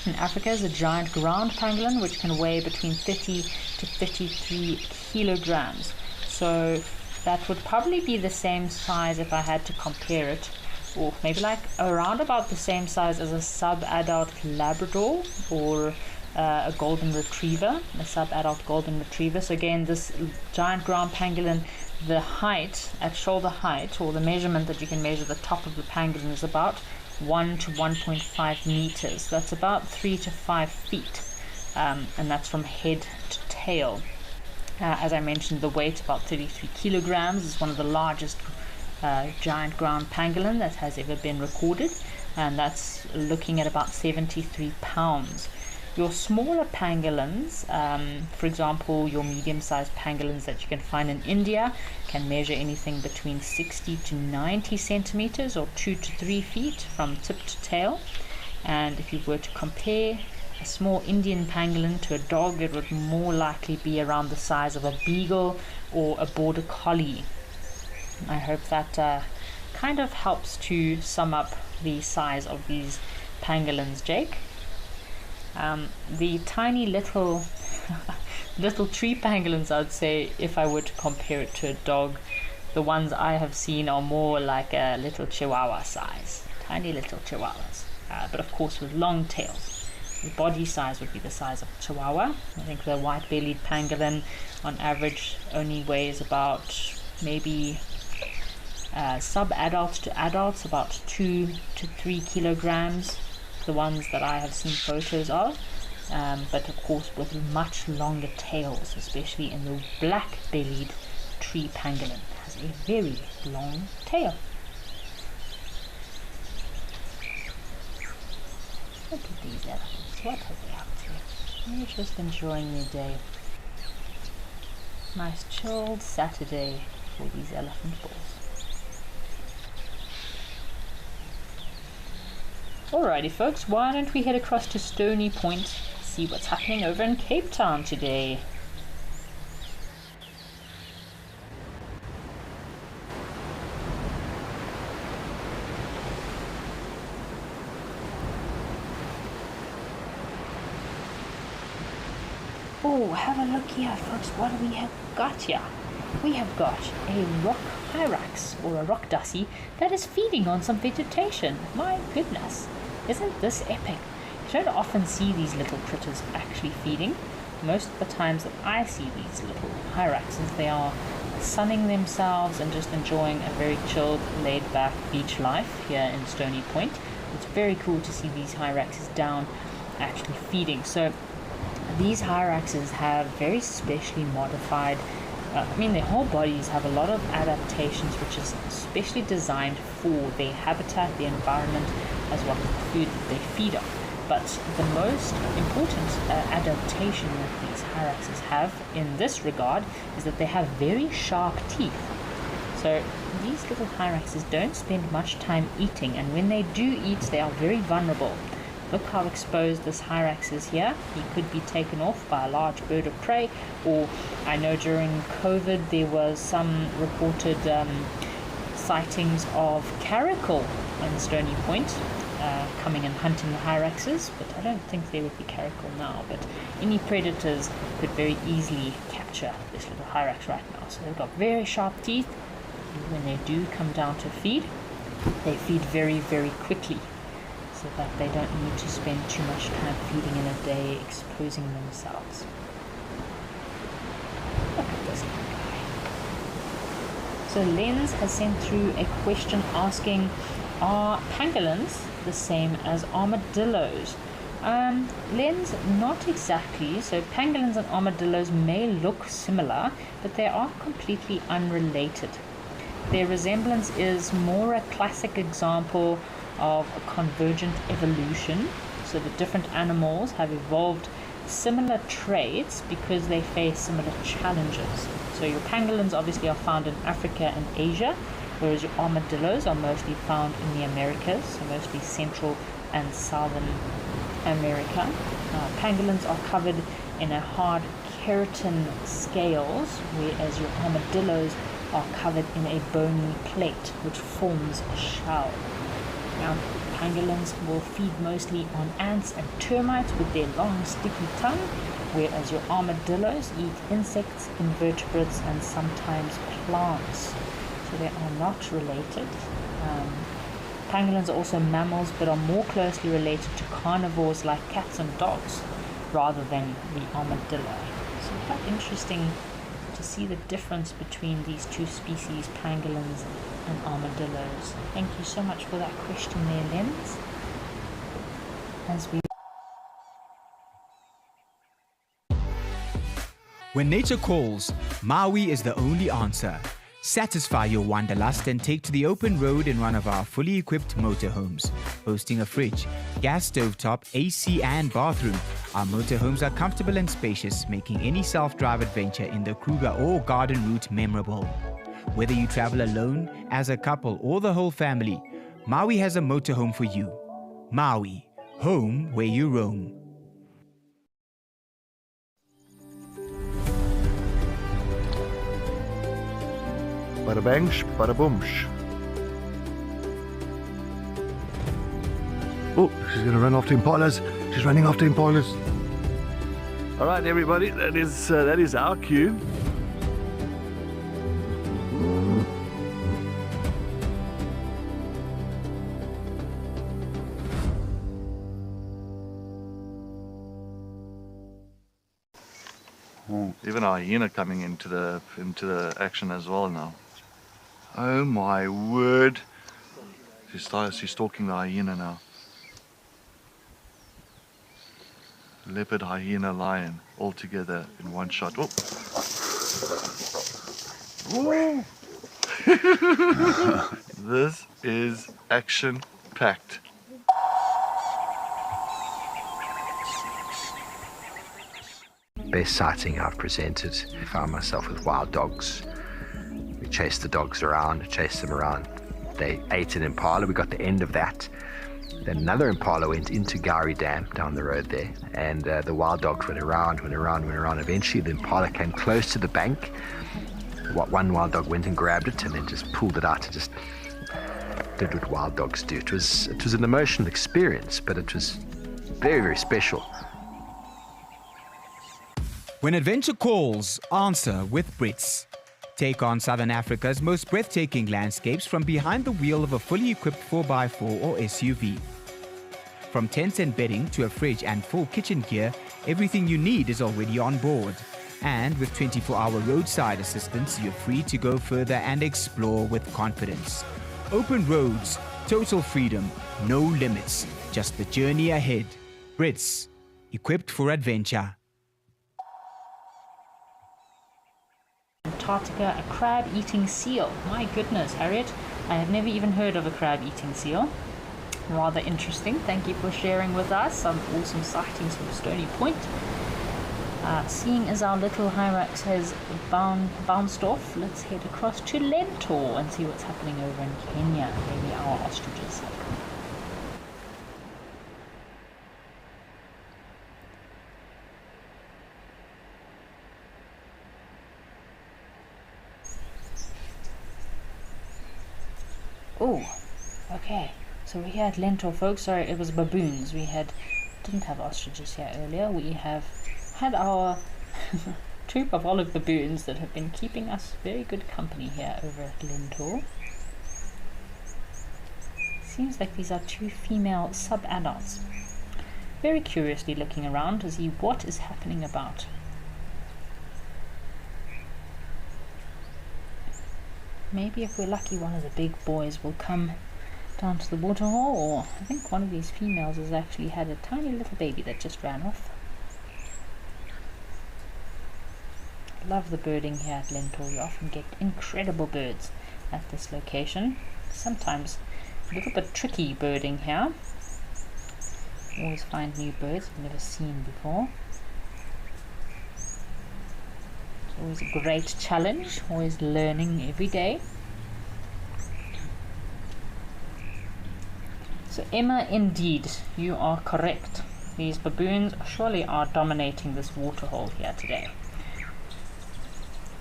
Speaker 1: in Africa is a giant ground pangolin, which can weigh between 30 to 33 kilograms. So that would probably be the same size if I had to compare it, or maybe like around about the same size as a sub-adult Labrador, or a golden retriever, a sub-adult golden retriever. So again, this giant ground pangolin, the height at shoulder height, or the measurement that you can measure the top of the pangolin, is about 1 to 1.5 meters. That's about 3 to 5 feet, and that's from head to tail. As I mentioned, the weight, about 33 kilograms, is one of the largest giant ground pangolin that has ever been recorded, and that's looking at about 73 pounds. Your smaller pangolins, for example, your medium-sized pangolins that you can find in India, can measure anything between 60 to 90 centimeters, or 2 to 3 feet from tip to tail. And if you were to compare a small Indian pangolin to a dog, it would more likely be around the size of a beagle or a border collie. I hope that kind of helps to sum up the size of these pangolins, Jake. The tiny little tree pangolins, I'd say, if I were to compare it to a dog, the ones I have seen are more like a little chihuahua size, tiny little chihuahuas, but of course with long tails. The body size would be the size of a chihuahua. I think the white-bellied pangolin on average only weighs about maybe sub-adult to adults, about 2 to 3 kilograms. The ones that I have seen photos of, but of course with much longer tails, especially in the black-bellied tree pangolin. It has a very long tail. Look at these elephants. What are they up to? They're just enjoying their day. Nice chilled Saturday for these elephant bulls. Alrighty folks, why don't we head across to Stony Point, see what's happening over in Cape Town today. Oh, have a look here folks, what do we have got here? We have got a rock hyrax, or a rock dussie, that is feeding on some vegetation. My goodness, isn't this epic? You don't often see these little critters actually feeding. Most of the times that I see these little hyraxes, they are sunning themselves and just enjoying a very chilled, laid-back beach life here in Stony Point. It's very cool to see these hyraxes down actually feeding. So these hyraxes have very specially modified, their whole bodies have a lot of adaptations which is specially designed for their habitat, the environment, as well as the food that they feed on. But the most important adaptation that these hyraxes have in this regard is that they have very sharp teeth. So these little hyraxes don't spend much time eating, and when they do eat, they are very vulnerable. Look how exposed this hyrax is here. He could be taken off by a large bird of prey, or I know during COVID there was some reported sightings of caracal in Stony Point coming and hunting the hyraxes, but I don't think there would be caracal now. But any predators could very easily capture this little hyrax right now. So they've got very sharp teeth. When they do come down to feed, they feed very, very quickly, so that they don't need to spend too much time feeding in a day, exposing themselves. Look at this little guy. So Lens has sent through a question asking, are pangolins the same as armadillos? Lens, not exactly. So pangolins and armadillos may look similar, but they are completely unrelated. Their resemblance is more a classic example of a convergent evolution. So the different animals have evolved similar traits because they face similar challenges. So your pangolins obviously are found in Africa and Asia, whereas your armadillos are mostly found in the Americas, so mostly Central and Southern America. Pangolins are covered in a hard keratin scales, whereas your armadillos are covered in a bony plate which forms a shell. Now, pangolins will feed mostly on ants and termites with their long sticky tongue, whereas your armadillos eat insects, invertebrates, and sometimes plants. So they are not related. Pangolins are also mammals, but are more closely related to carnivores like cats and dogs rather than the armadillo. So quite interesting to see the difference between these two species, pangolins and armadillos. Thank you so much for that question there, Lens.
Speaker 2: When nature calls, Maui is the only answer. Satisfy your wanderlust and take to the open road in one of our fully equipped motorhomes. Boasting a fridge, gas stovetop, AC and bathroom, our motorhomes are comfortable and spacious, making any self-drive adventure in the Kruger or garden route memorable. Whether you travel alone, as a couple or the whole family, Maui has a motorhome for you. Maui, home where you roam.
Speaker 3: Bada bang, bada boomsh. Oh, she's going to run after impalas. She's running after impalas. All right, everybody, that is our cue. Even our hyena coming into the action as well now. Oh my word! She's stalking the hyena now. Leopard, hyena, lion, all together in one shot. Oh. Whoa. This is action-packed.
Speaker 4: Best sighting I've presented. I found myself with wild dogs. We chased the dogs around, chased them around. They ate an impala. We got the end of that. Then another impala went into Gowrie Dam down the road there, and the wild dogs went around. Eventually the impala came close to the bank. One wild dog went and grabbed it and then just pulled it out and just did what wild dogs do. It was an emotional experience, but it was very, very special.
Speaker 2: When adventure calls, answer with Brits. Take on Southern Africa's most breathtaking landscapes from behind the wheel of a fully equipped 4x4 or SUV. From tents and bedding to a fridge and full kitchen gear, everything you need is already on board. And with 24-hour roadside assistance, you're free to go further and explore with confidence. Open roads, total freedom, no limits, just the journey ahead. Brits, equipped for adventure.
Speaker 1: Antarctica, a crab-eating seal. My goodness, Harriet, I had never even heard of a crab-eating seal. Rather interesting. Thank you for sharing with us some awesome sightings from Stony Point. Seeing as our little Hyrax has bounced off, let's head across to Lentor and see what's happening over in Kenya. Maybe our ostriches have come. Oh, okay. So we're here at Lentor, folks. Sorry, it was baboons. We didn't have ostriches here earlier. We have had our troop of olive baboons that have been keeping us very good company here over at Lentor. Seems like these are two female sub-adults. Very curiously looking around to see what is happening about. Maybe if we're lucky, one of the big boys will come down to the waterhole, or I think one of these females has actually had a tiny little baby that just ran off. Love the birding here at Lentor. You often get incredible birds at this location. Sometimes a little bit tricky birding here. Always find new birds I've never seen before. It's always a great challenge, always learning every day. So Emma, indeed, you are correct. These baboons surely are dominating this waterhole here today.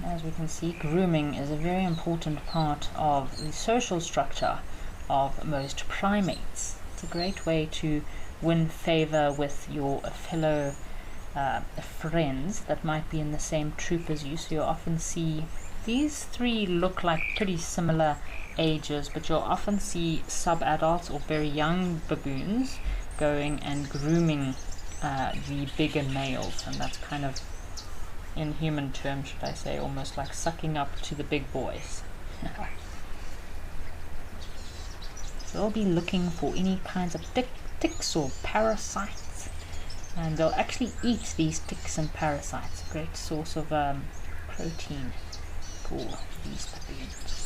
Speaker 1: As we can see, grooming is a very important part of the social structure of most primates. It's a great way to win favor with your fellow friends that might be in the same troop as you. So you'll often see these three look like pretty similar ages, but you'll often see sub-adults or very young baboons going and grooming the bigger males, and that's kind of, in human terms, should I say, almost like sucking up to the big boys. So they'll be looking for any kinds of ticks or parasites, and they'll actually eat these ticks and parasites. A great source of protein for these baboons.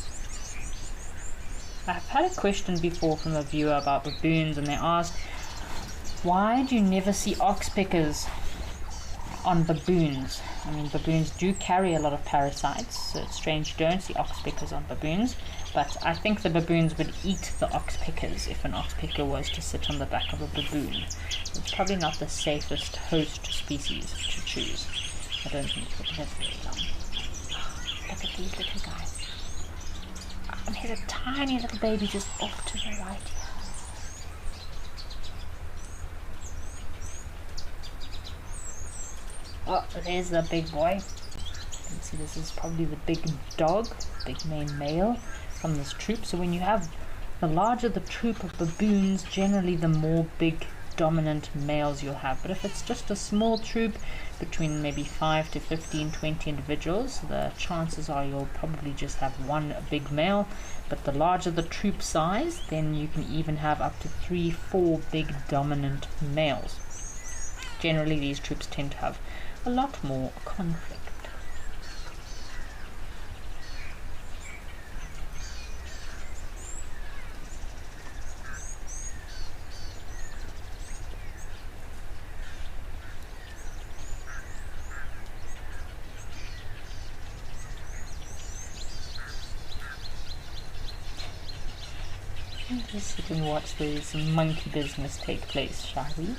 Speaker 1: I've had a question before from a viewer about baboons, and they asked, why do you never see oxpeckers on baboons? I mean, baboons do carry a lot of parasites, so it's strange you don't see oxpeckers on baboons, but I think the baboons would eat the oxpeckers if an oxpecker was to sit on the back of a baboon. It's probably not the safest host species to choose. I don't think it would live very long. Look at these little guys. And here's a tiny little baby just off to the right here. Oh, there's the big boy. You can see this is probably the big dog, big main male from this troop. So when you have the larger the troop of baboons, generally the more big dominant males you'll have. But if it's just a small troop between maybe 5 to 15, 20 individuals, the chances are you'll probably just have one big male. But the larger the troop size, then you can even have up to 3, 4 big dominant males. Generally these troops tend to have a lot more conflict. Let's sit and watch this monkey business take place, shall we?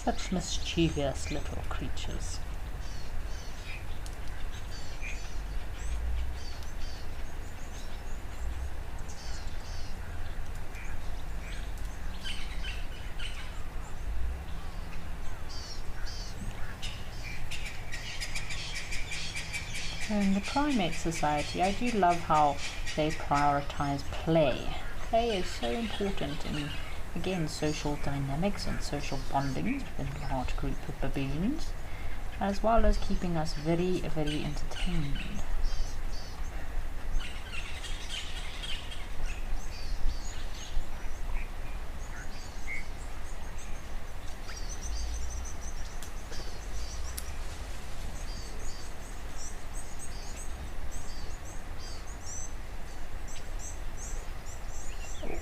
Speaker 1: Such mischievous little creatures. So in the primate society, I do love how they prioritize play. Play is so important in, again, social dynamics and social bonding within a large group of baboons, as well as keeping us very, very entertained.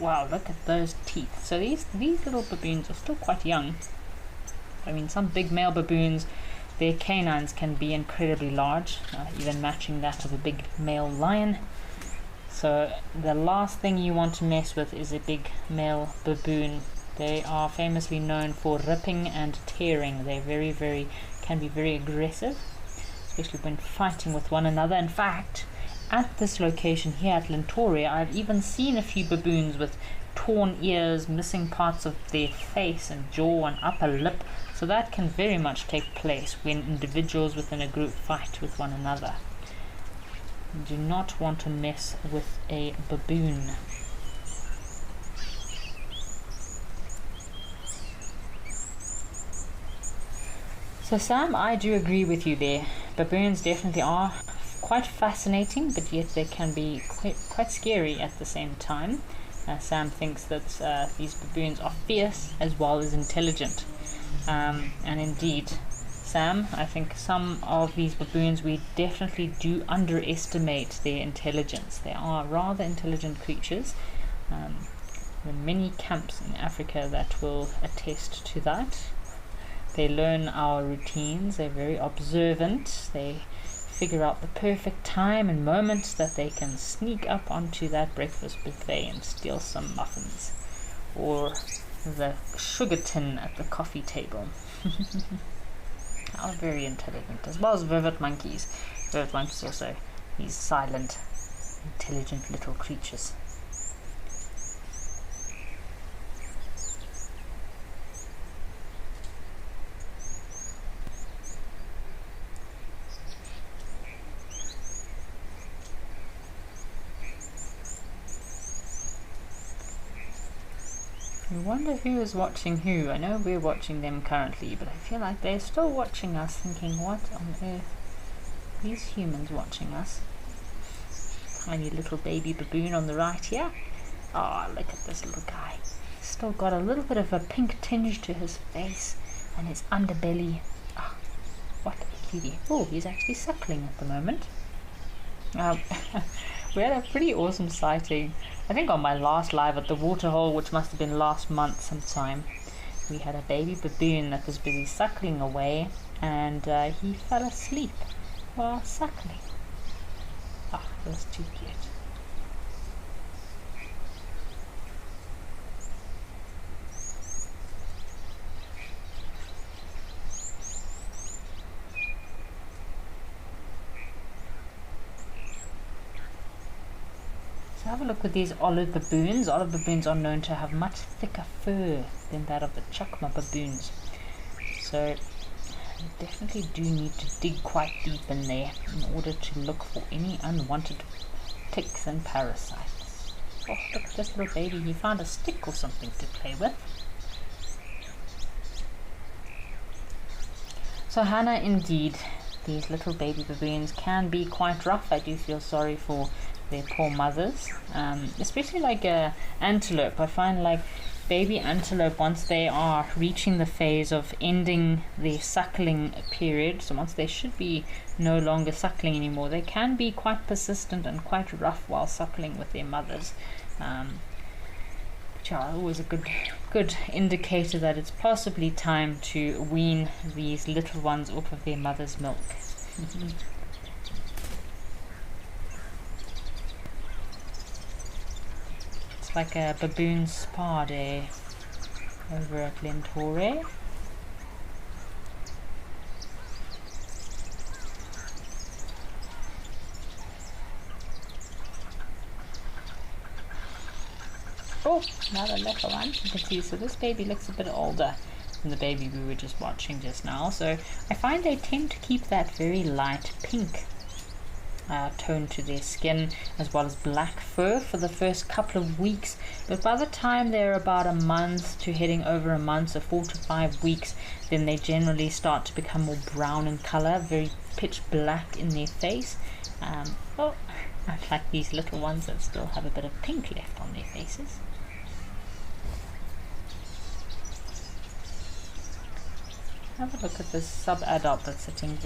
Speaker 1: Wow, look at those teeth. So these little baboons are still quite young. I mean, some big male baboons, their canines can be incredibly large, even matching that of a big male lion. So the last thing you want to mess with is a big male baboon. They are famously known for ripping and tearing. They can be very aggressive, especially when fighting with one another. In fact, at this location here at Lentoria, I've even seen a few baboons with torn ears, missing parts of their face and jaw and upper lip. So that can very much take place when individuals within a group fight with one another. You do not want to mess with a baboon. So Sam, I do agree with you there. Baboons definitely are quite fascinating, but yet they can be quite scary at the same time. Sam thinks that these baboons are fierce as well as intelligent. And indeed, Sam, I think some of these baboons, we definitely do underestimate their intelligence. They are rather intelligent creatures. There are many camps in Africa that will attest to that. They learn our routines, they're very observant, they figure out the perfect time and moment that they can sneak up onto that breakfast buffet and steal some muffins, or the sugar tin at the coffee table. Are very intelligent, as well as vervet monkeys. Vervet monkeys also, these silent, intelligent little creatures. I wonder who is watching who. I know we're watching them currently, but I feel like they're still watching us, thinking, what on earth? These humans watching us. Tiny little baby baboon on the right here. Oh, look at this little guy. He's still got a little bit of a pink tinge to his face and his underbelly. Oh, what a cutie. Oh, he's actually suckling at the moment. We had a pretty awesome sighting, I think on my last live at the waterhole, which must have been last month sometime. We had a baby baboon that was busy suckling away, and he fell asleep while suckling. Ah, it was too cute. Have a look with these olive baboons. Olive baboons are known to have much thicker fur than that of the chukma baboons. So you definitely do need to dig quite deep in there in order to look for any unwanted ticks and parasites. Oh, look at this little baby. He found a stick or something to play with. So Hannah, indeed, these little baby baboons can be quite rough. I do feel sorry for their poor mothers, especially like antelope. I find like baby antelope, once they are reaching the phase of ending their suckling period, so once they should be no longer suckling anymore, they can be quite persistent and quite rough while suckling with their mothers, which are always a good indicator that it's possibly time to wean these little ones off of their mother's milk. Like a baboon spa day over at Lentoria. Oh, another little one. You can see, so this baby looks a bit older than the baby we were just watching just now. So I find they tend to keep that very light pink tone to their skin, as well as black fur for the first couple of weeks. But by the time they're about a month to heading over a month, so 4 to 5 weeks, then they generally start to become more brown in color, very pitch black in their face. Oh, I like these little ones that still have a bit of pink left on their faces. Have a look at this sub-adult that's sitting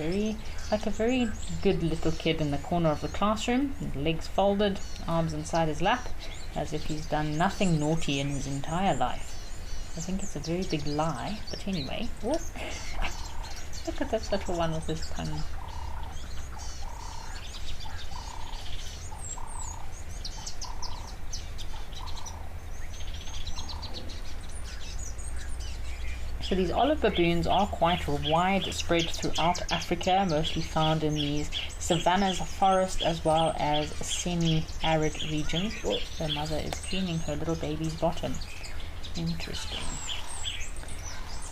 Speaker 1: like a very good little kid in the corner of the classroom, legs folded, arms inside his lap, as if he's done nothing naughty in his entire life. I think it's a very big lie, but anyway. Oh. Look at this little one with his tongue. So these olive baboons are quite widespread throughout Africa, mostly found in these savannas, forests, as well as semi-arid regions. Oh, the mother is cleaning her little baby's bottom. Interesting.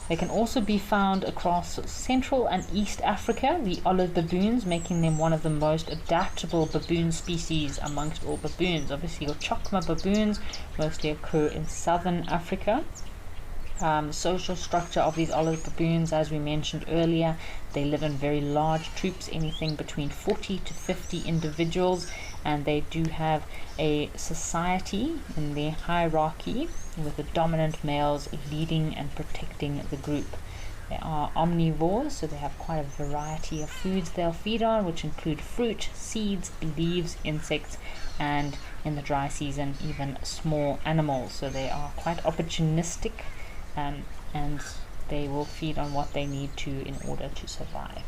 Speaker 1: They can also be found across Central and East Africa, the olive baboons, making them one of the most adaptable baboon species amongst all baboons. Obviously, your chokma baboons mostly occur in Southern Africa. The social structure of these olive baboons, as we mentioned earlier, they live in very large troops, anything between 40 to 50 individuals, and they do have a society in their hierarchy with the dominant males leading and protecting the group. They are omnivores, so they have quite a variety of foods they'll feed on, which include fruit, seeds, leaves, insects, and in the dry season even small animals. So they are quite opportunistic, and they will feed on what they need to in order to survive.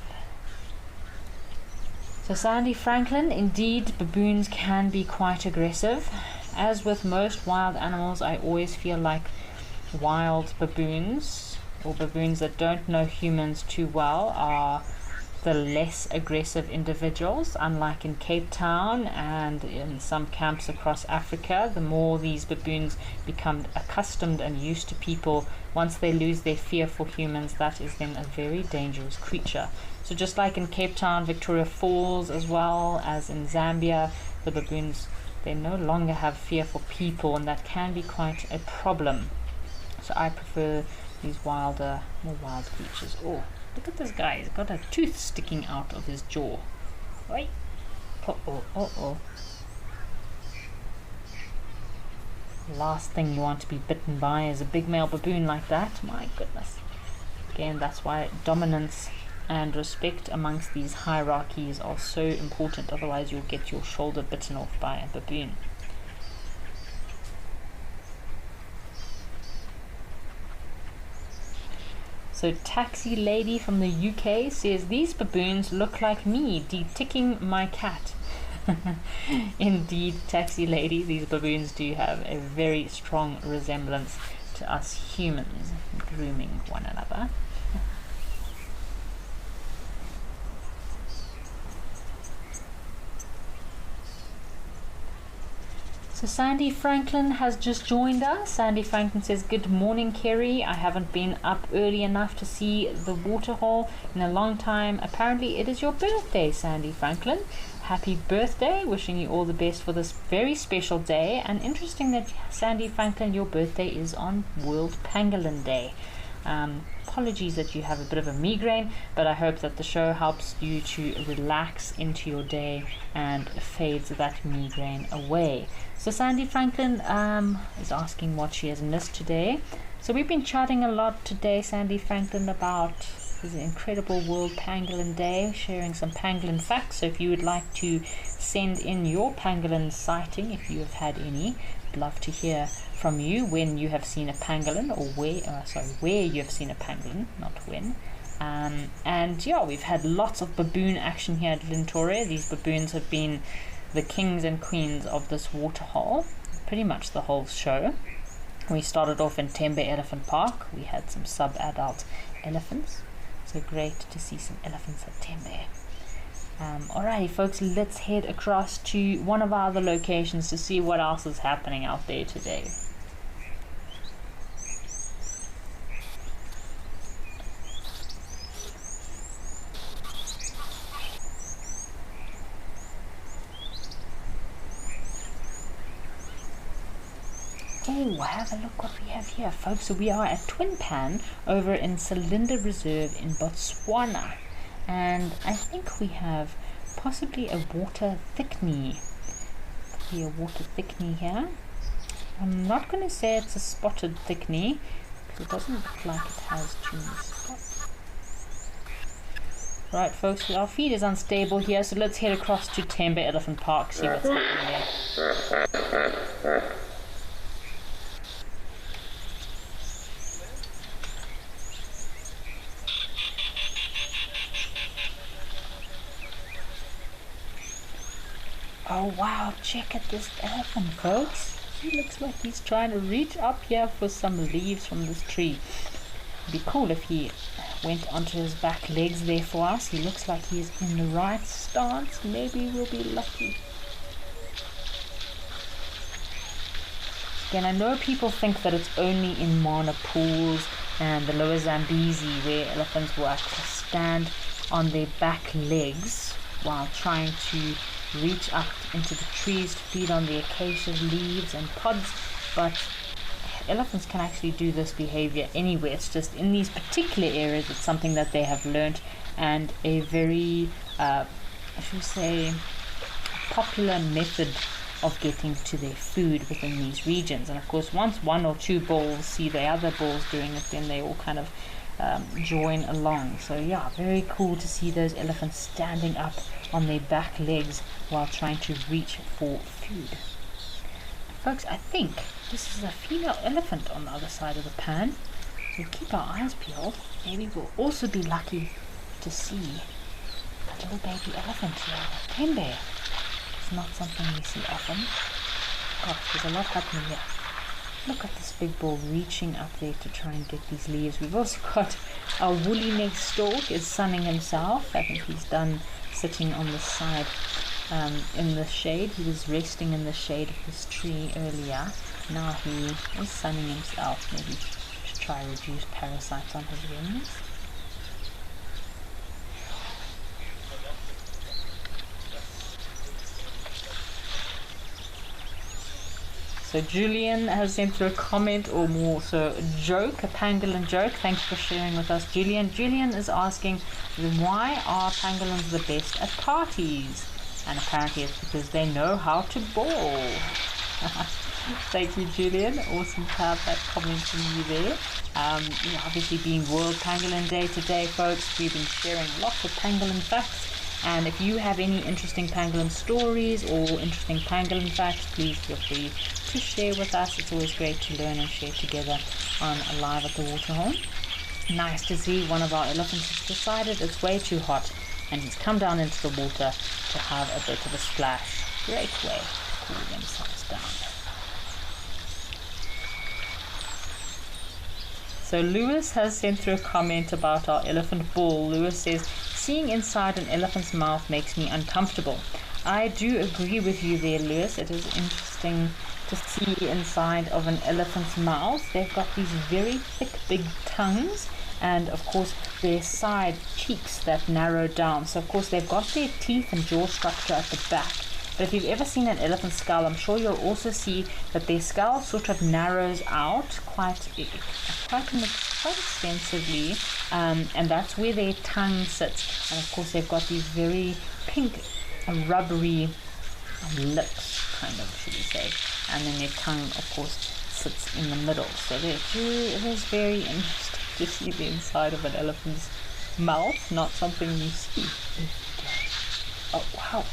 Speaker 1: So Sandy Franklin, indeed baboons can be quite aggressive. As with most wild animals, I always feel like wild baboons, or baboons that don't know humans too well, are the less aggressive individuals. Unlike in Cape Town and in some camps across Africa, the more these baboons become accustomed and used to people, once they lose their fear for humans, that is then a very dangerous creature. So just like in Cape Town, Victoria Falls, as well as in Zambia, the baboons, they no longer have fear for people, and that can be quite a problem. So I prefer these more wild creatures. Oh, look at this guy, he's got a tooth sticking out of his jaw. Right? Uh-oh. Last thing you want to be bitten by is a big male baboon like that. My goodness. Again, that's why dominance and respect amongst these hierarchies are so important. Otherwise you'll get your shoulder bitten off by a baboon. So Taxi Lady from the UK says, these baboons look like me deticking my cat. Indeed, Taxi Lady, these baboons do have a very strong resemblance to us humans, grooming one another. So Sandy Franklin has just joined us. Sandy Franklin says, good morning, Kerry. I haven't been up early enough to see the waterhole in a long time. Apparently it is your birthday, Sandy Franklin. Happy birthday. Wishing you all the best for this very special day. And interesting that, Sandy Franklin, your birthday is on World Pangolin Day. Apologies that you have a bit of a migraine, but I hope that the show helps you to relax into your day and fades that migraine away. So Sandy Franklin is asking what she has missed today. So we've been chatting a lot today, Sandy Franklin, about this incredible World Pangolin Day, sharing some pangolin facts. So if you would like to send in your pangolin sighting, if you have had any, I'd love to hear from you when you have seen a pangolin, or where you have seen a pangolin, not when. And yeah, we've had lots of baboon action here at Lintore. These baboons have been the kings and queens of this waterhole pretty much the whole show. We started off in Tembe Elephant Park. We had some sub-adult elephants, so great to see some elephants at Tembe. Alrighty folks, let's head across to one of our other locations to see what else is happening out there today. Oh, have a look what we have here, folks. So we are at Twin Pan over in Cylinder Reserve in Botswana. And I think we have possibly a water thickney. A water thickney here. I'm not going to say it's a spotted thickney, because it doesn't look like it has too many spots. Right, folks, our feed is unstable here, so let's head across to Tembe Elephant Park, see what's happening there. Oh wow, check at this elephant, folks. He looks like he's trying to reach up here for some leaves from this tree. It'd be cool if he went onto his back legs there for us. He looks like he's in the right stance. Maybe we'll be lucky. Again, I know people think that it's only in Mana pools and the lower Zambezi where elephants will actually stand on their back legs while trying to reach up into the trees to feed on the acacia leaves and pods, but elephants can actually do this behavior anywhere. It's just in these particular areas it's something that they have learned, and a very I should say popular method of getting to their food within these regions. And of course, once one or two bulls see the other bulls doing it, then they all kind of join along. So yeah, very cool to see those elephants standing up on their back legs while trying to reach for food. Folks, I think this is a female elephant on the other side of the pan, so keep our eyes peeled. Maybe we'll also be lucky to see a little baby elephant here. Tembe. It's not something we see often. Gosh, there's a lot happening here. Look at this big bull reaching up there to try and get these leaves. We've also got our woolly neck stork is sunning himself. I think he's done sitting on the side in the shade. He was resting in the shade of this tree earlier. Now he is sunning himself, maybe to try and reduce parasites on his wings. So Julian has sent through a comment, or more so a joke, a pangolin joke. Thanks for sharing with us, Julian. Julian is asking, why are pangolins the best at parties? And apparently it's because they know how to ball. Thank you, Julian. Awesome to have that comment from you there. Obviously being World Pangolin Day today, folks, we've been sharing lots of pangolin facts. And if you have any interesting pangolin stories or interesting pangolin facts, please feel free to share with us. It's always great to learn and share together on Live at the Waterhole. Nice to see one of our elephants has decided it's way too hot and he's come down into the water to have a bit of a splash. Great way to cool themselves down. So Lewis has sent through a comment about our elephant bull. Lewis says, seeing inside an elephant's mouth makes me uncomfortable. I do agree with you there, Lewis. It is interesting to see inside of an elephant's mouth. They've got these very thick, big tongues, and of course their side cheeks that narrow down. So of course they've got their teeth and jaw structure at the back. But if you've ever seen an elephant skull, I'm sure you'll also see that their skull sort of narrows out quite extensively, and that's where their tongue sits. And of course they've got these very pink, rubbery lips, kind of, should we say. And then their tongue, of course, sits in the middle. So it is very interesting to see the inside of an elephant's mouth, not something you see. Oh, wow.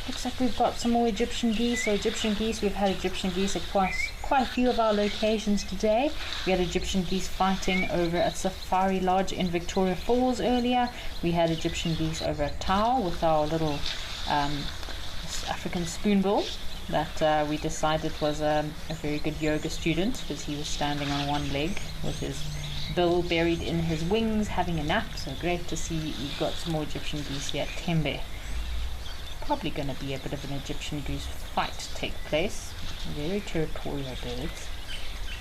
Speaker 1: Looks like we've got some more Egyptian geese. So Egyptian geese, we've had Egyptian geese at quite a few of our locations today. We had Egyptian geese fighting over at Safari Lodge in Victoria Falls earlier. We had Egyptian geese over at Tau with our little African spoonbill that we decided was a very good yoga student, because he was standing on one leg with his bill buried in his wings having a nap. So great to see we've got some more Egyptian geese here at Tembe. Probably going to be a bit of an Egyptian goose fight take place. Very territorial birds.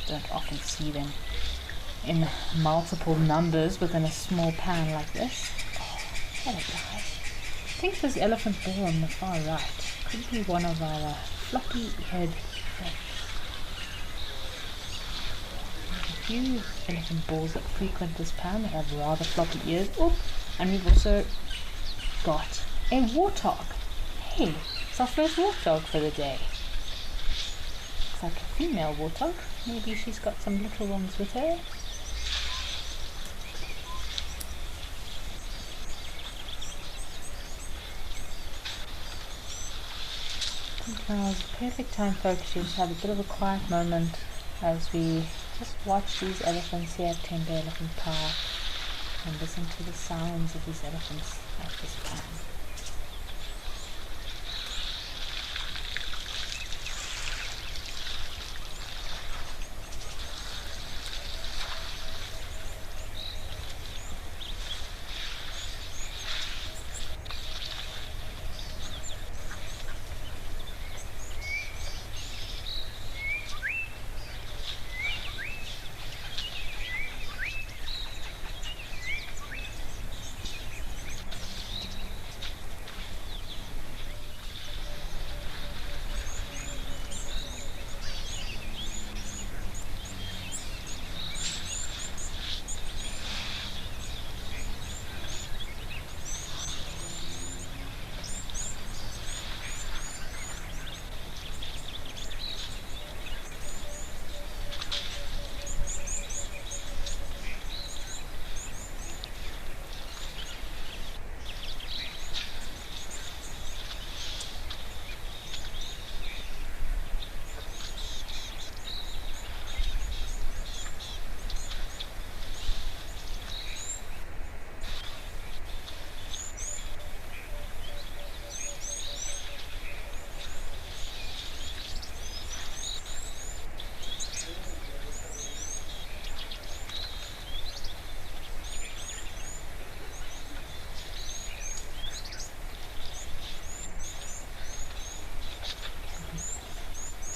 Speaker 1: Don't often see them in multiple numbers within a small pan like this. Oh, hello guys. I think this elephant bull on the far right could be one of our floppy-eared fish. few elephant bulls that frequent this pan that have rather floppy ears. Oh, and we've also got a warthog. Hey, it's our first warthog for the day. Looks like a female warthog. Maybe she's got some little ones with her. Now is a perfect time, folks, to just have a bit of a quiet moment as we just watch these elephants here at Tembe Elephant Park and listen to the sounds of these elephants at this pan.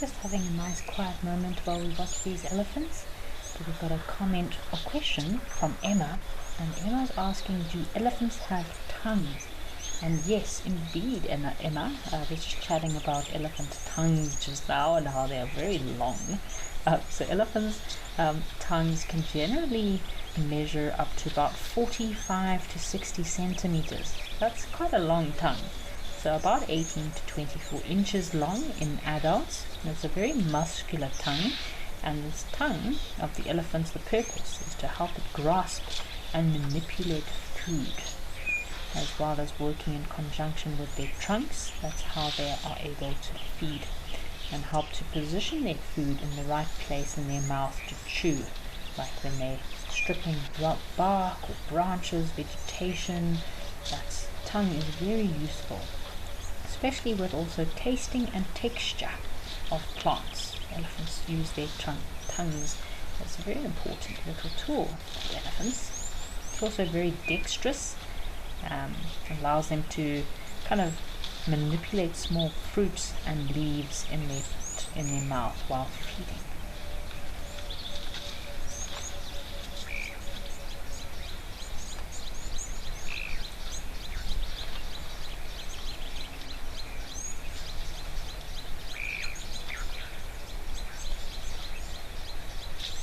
Speaker 1: Just having a nice quiet moment while we watch these elephants. But we've got a comment or question from Emma, and Emma's asking, do elephants have tongues? And yes, indeed, Emma. I was just chatting about elephant tongues just now and how they are very long. So elephants' tongues can generally measure up to about 45 to 60 centimeters. That's quite a long tongue. So about 18 to 24 inches long in adults. And it's a very muscular tongue, and this tongue of the elephants, the purpose is to help it grasp and manipulate food, as well as working in conjunction with their trunks. That's how they are able to feed and help to position their food in the right place in their mouth to chew, like when they're stripping bark or branches, vegetation. That tongue is very useful, especially with also tasting and texture of plants. Elephants use their tongues as a very important little tool for elephants. It's also very dexterous, allows them to kind of manipulate small fruits and leaves in their mouth while feeding.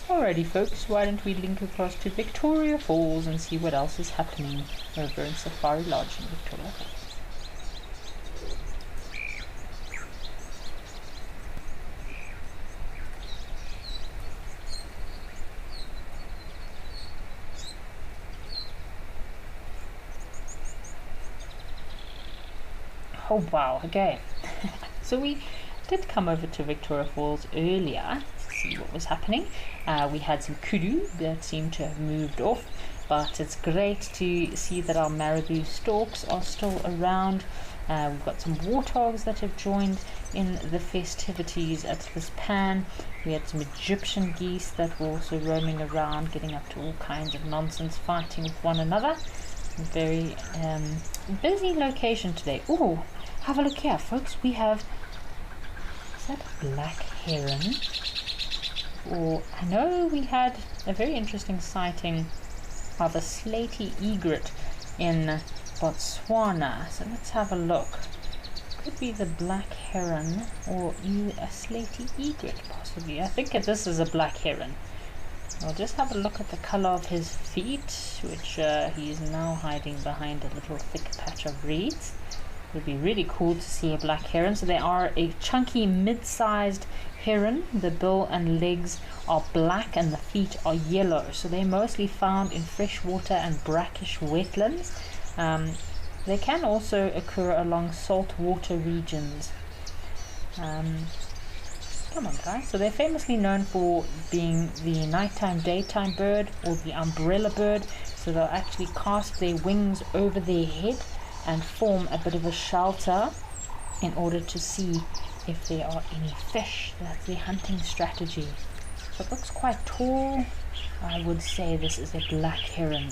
Speaker 1: Alrighty folks, why don't we link across to Victoria Falls and see what else is happening over in Safari Lodge in Victoria Falls. Oh wow, okay. So we did come over to Victoria Falls earlier to see what was happening. We had some kudu that seemed to have moved off, but it's great to see that our marabou storks are still around. We've got some warthogs that have joined in the festivities at this pan. We had some Egyptian geese that were also roaming around, getting up to all kinds of nonsense, fighting with one another. Very busy location today. Oh, have a look here, folks. We have, is that a black heron? Or I know we had a very interesting sighting of a slaty egret in Botswana. So let's have a look. Could be the black heron or a slaty egret possibly. I think this is a black heron. We'll just have a look at the color of his feet, which he is now hiding behind a little thick patch of reeds. It would be really cool to see a black heron. So they are a chunky mid-sized heron. The bill and legs are black and the feet are yellow. So they're mostly found in freshwater and brackish wetlands. They can also occur along saltwater regions. Come on guys. So they're famously known for being the nighttime daytime bird, or the umbrella bird. So they'll actually cast their wings over their head and form a bit of a shelter in order to see if there are any fish. That's their hunting strategy. So it looks quite tall. I would say this is a black heron.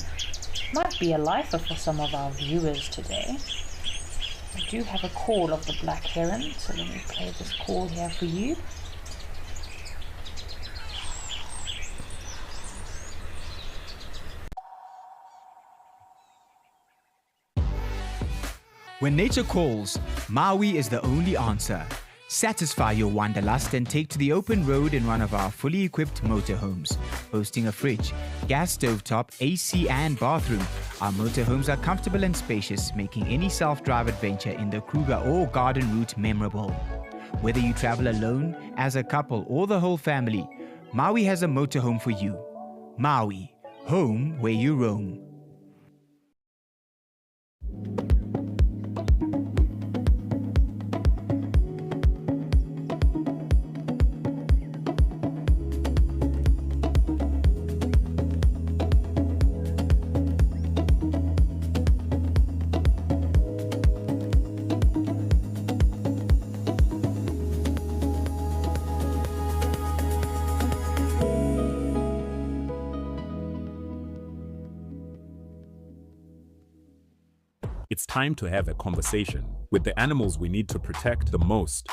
Speaker 1: Might be a lifer for some of our viewers today. I do have a call of the black heron, so let me play this call here for you.
Speaker 2: When nature calls, Maui is the only answer. Satisfy your wanderlust and take to the open road in one of our fully equipped motorhomes. Boasting a fridge, gas stovetop, AC and bathroom, our motorhomes are comfortable and spacious, making any self-drive adventure in the Kruger or garden route memorable. Whether you travel alone, as a couple or the whole family, Maui has a motorhome for you. Maui, home where you roam.
Speaker 5: It's time to have a conversation with the animals we need to protect the most.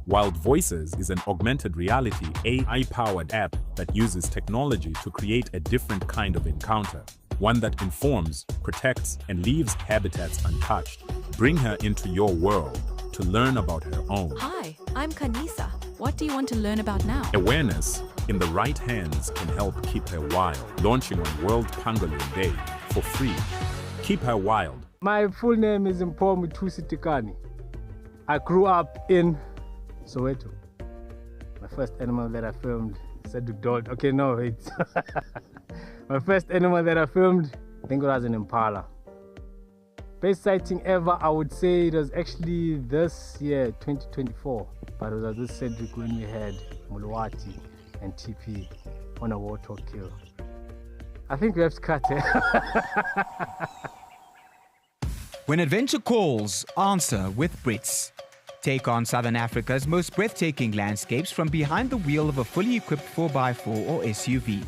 Speaker 5: Wild Voices is an augmented reality AI-powered app that uses technology to create a different kind of encounter, one that informs, protects, and leaves habitats untouched. Bring her into your world to learn about her own.
Speaker 6: Hi, I'm Kanisa. What do you want to learn about now?
Speaker 5: Awareness in the right hands can help keep her wild. Launching on World Pangolin Day for free. Keep her wild.
Speaker 7: My full name is Mpho Tikani. I grew up in Soweto. My first animal that I filmed said to dog. Okay, no, it's my first animal that I filmed, I think it was an impala. Best sighting ever, I would say it was actually this year, 2024. But it was this Cedric when we had Muluwati and TP on a warthog kill. I think we have to cut it.
Speaker 2: When adventure calls, answer with Brits. Take on Southern Africa's most breathtaking landscapes from behind the wheel of a fully equipped 4x4 or SUV.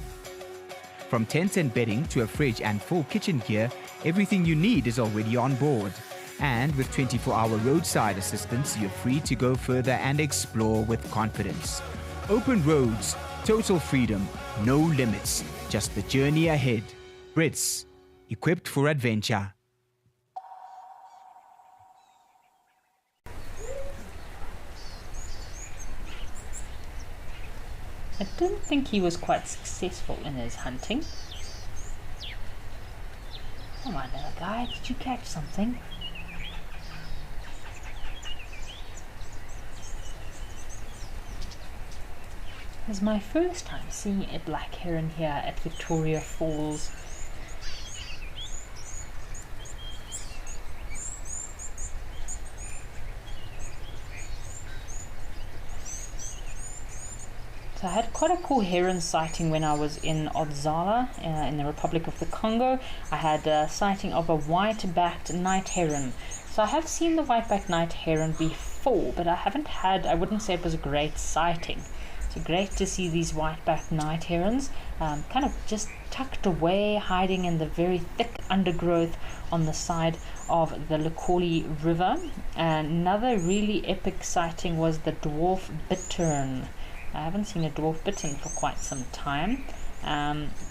Speaker 2: From tents and bedding to a fridge and full kitchen gear, everything you need is already on board. And with 24-hour roadside assistance, you're free to go further and explore with confidence. Open roads, total freedom, no limits, just the journey ahead. Brits, equipped for adventure.
Speaker 1: I didn't think he was quite successful in his hunting. Come on, little guy, did you catch something? It's my first time seeing a black heron here at Victoria Falls. So I had quite a cool heron sighting when I was in Odzala in the Republic of the Congo. I had a sighting of a white-backed night heron. So I have seen the white-backed night heron before, but I wouldn't say it was a great sighting. So great to see these white-backed night herons kind of just tucked away, hiding in the very thick undergrowth on the side of the Lekoli River. Another really epic sighting was the dwarf bittern. I haven't seen a dwarf bittern for quite some time.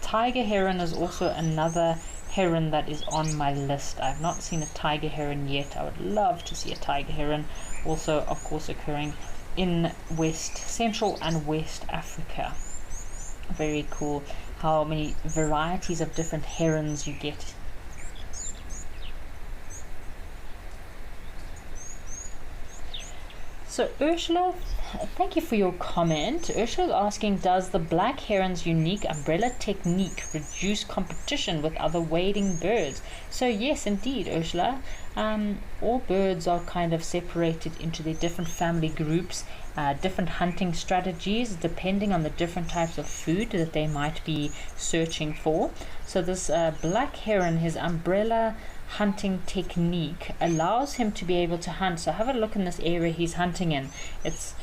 Speaker 1: Tiger heron is also another heron that is on my list. I've not seen a tiger heron yet. I would love to see a tiger heron. Also, of course, occurring in Central and West Africa. Very cool how many varieties of different herons you get. So Ursula, thank you for your comment. Ursula is asking, does the black heron's unique umbrella technique reduce competition with other wading birds? So yes, indeed, Ursula. All birds are kind of separated into their different family groups, different hunting strategies depending on the different types of food that they might be searching for. So this black heron, his umbrella hunting technique allows him to be able to hunt. So have a look in this area he's hunting in. It's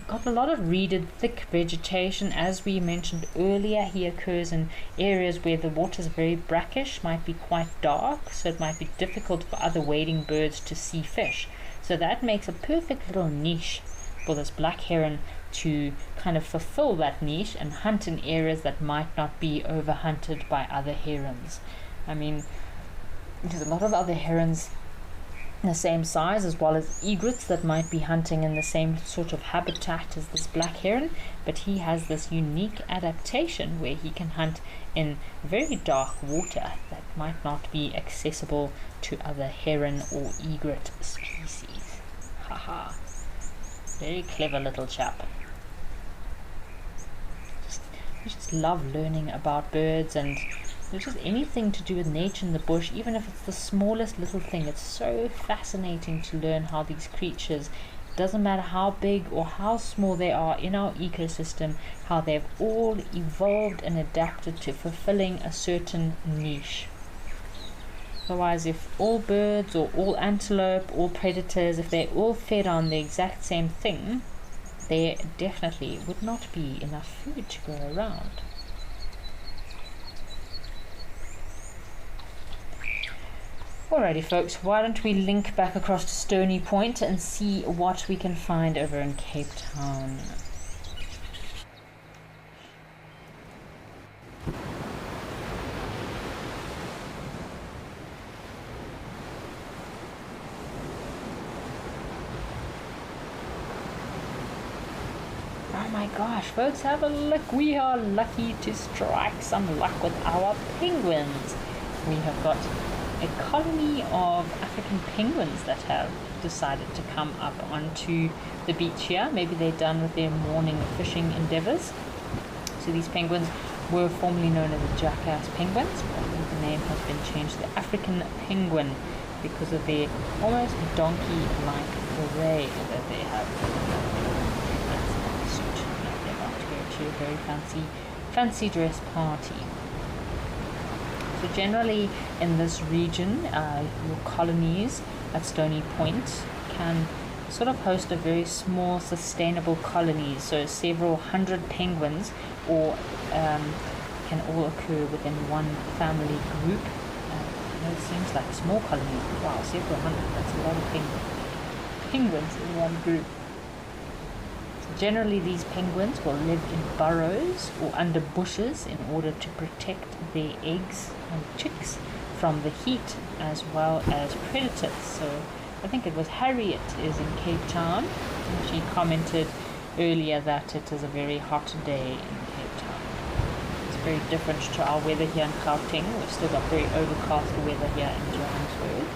Speaker 1: got a lot of reeded, thick vegetation. As we mentioned earlier, he occurs in areas where the water is very brackish, might be quite dark, so it might be difficult for other wading birds to see fish. So that makes a perfect little niche for this black heron to kind of fulfill that niche and hunt in areas that might not be overhunted by other herons. I mean, there's a lot of other herons the same size, as well as egrets that might be hunting in the same sort of habitat as this black heron, but he has this unique adaptation where he can hunt in very dark water that might not be accessible to other heron or egret species. Haha, very clever little chap. I just love learning about birds and just anything to do with nature in the bush, even if it's the smallest little thing. It's so fascinating to learn how these creatures, it doesn't matter how big or how small they are in our ecosystem, how they've all evolved and adapted to fulfilling a certain niche. Otherwise, if all birds or all antelope, all predators, if they all fed on the exact same thing, there definitely would not be enough food to go around. Alrighty folks, why don't we link back across to Stony Point and see what we can find over in Cape Town. Oh my gosh, folks, have a look. We are lucky to strike some luck with our penguins. We have got a colony of African penguins that have decided to come up onto the beach here. Maybe they're done with their morning fishing endeavors. So these penguins were formerly known as the jackass penguins, but I think the name has been changed to the African penguin because of their almost donkey-like array that they have. That's suit that they're about to go to a very fancy dress party. So generally in this region, your colonies at Stony Point can sort of host a very small sustainable colonies, so several hundred penguins or can all occur within one family group. It seems like a small colony. Wow, several hundred, that's a lot of penguins in one group. Generally, these penguins will live in burrows or under bushes in order to protect their eggs and chicks from the heat as well as predators. So I think it was Harriet is in Cape Town, and she commented earlier that it is a very hot day in Cape Town. It's very different to our weather here in Gauteng. We've still got very overcast weather here in Johannesburg.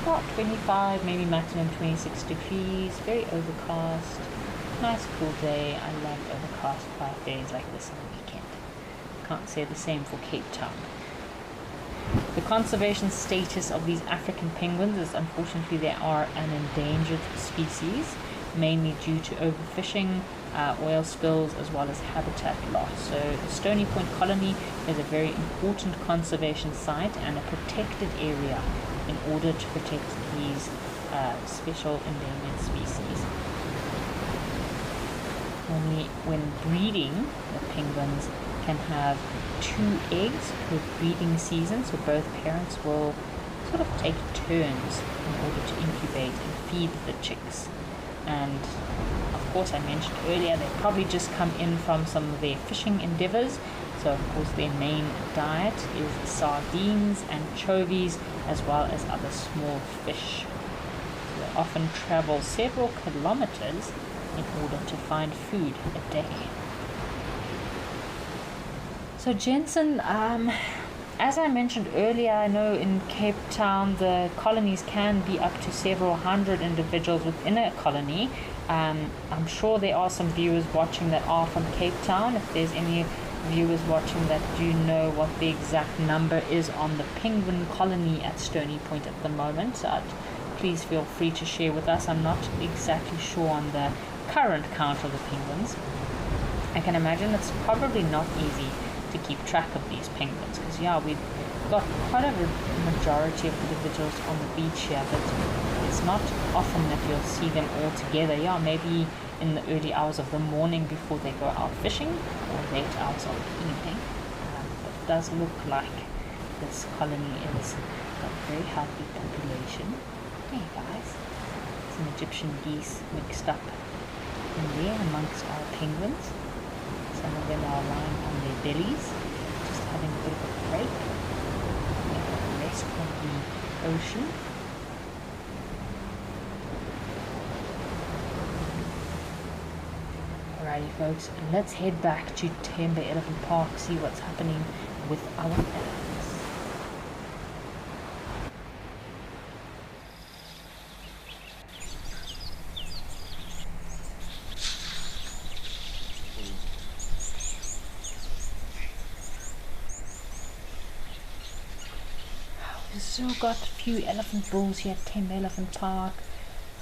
Speaker 1: About 25, maybe maximum 26 degrees, very overcast. Nice cool day. I love overcast quiet days like this on the weekend. Can't say the same for Cape Town. The conservation status of these African penguins is unfortunately they are an endangered species, mainly due to overfishing, oil spills, as well as habitat loss. So the Stony Point colony is a very important conservation site and a protected area in order to protect these special endangered species. Normally when breeding, the penguins can have 2 eggs per breeding season, so both parents will sort of take turns in order to incubate and feed the chicks. And of course, I mentioned earlier, they probably just come in from some of their fishing endeavors, so of course their main diet is sardines, anchovies, as well as other small fish. So they often travel several kilometers in order to find food a day. So Jensen, as I mentioned earlier, I know in Cape Town the colonies can be up to several hundred individuals within a colony. I'm sure there are some viewers watching that are from Cape Town. If there's any viewers watching that do know what the exact number is on the penguin colony at Stony Point at the moment, please feel free to share with us. I'm not exactly sure on the current count of the penguins. I can imagine it's probably not easy to keep track of these penguins because we've got quite a majority of individuals on the beach here, but it's not often that you'll see them all together. Maybe in the early hours of the morning before they go out fishing, or late hours of the evening. But it does look like this colony is a very healthy population. Hey guys, some Egyptian geese mixed up in there amongst our penguins. Some of them are lying on their bellies, just having a bit of a break, the rest of the ocean. Alrighty folks, let's head back to Tembe Elephant Park, see what's happening with our elephants. We've still got a few elephant bulls here at Tembe Elephant Park.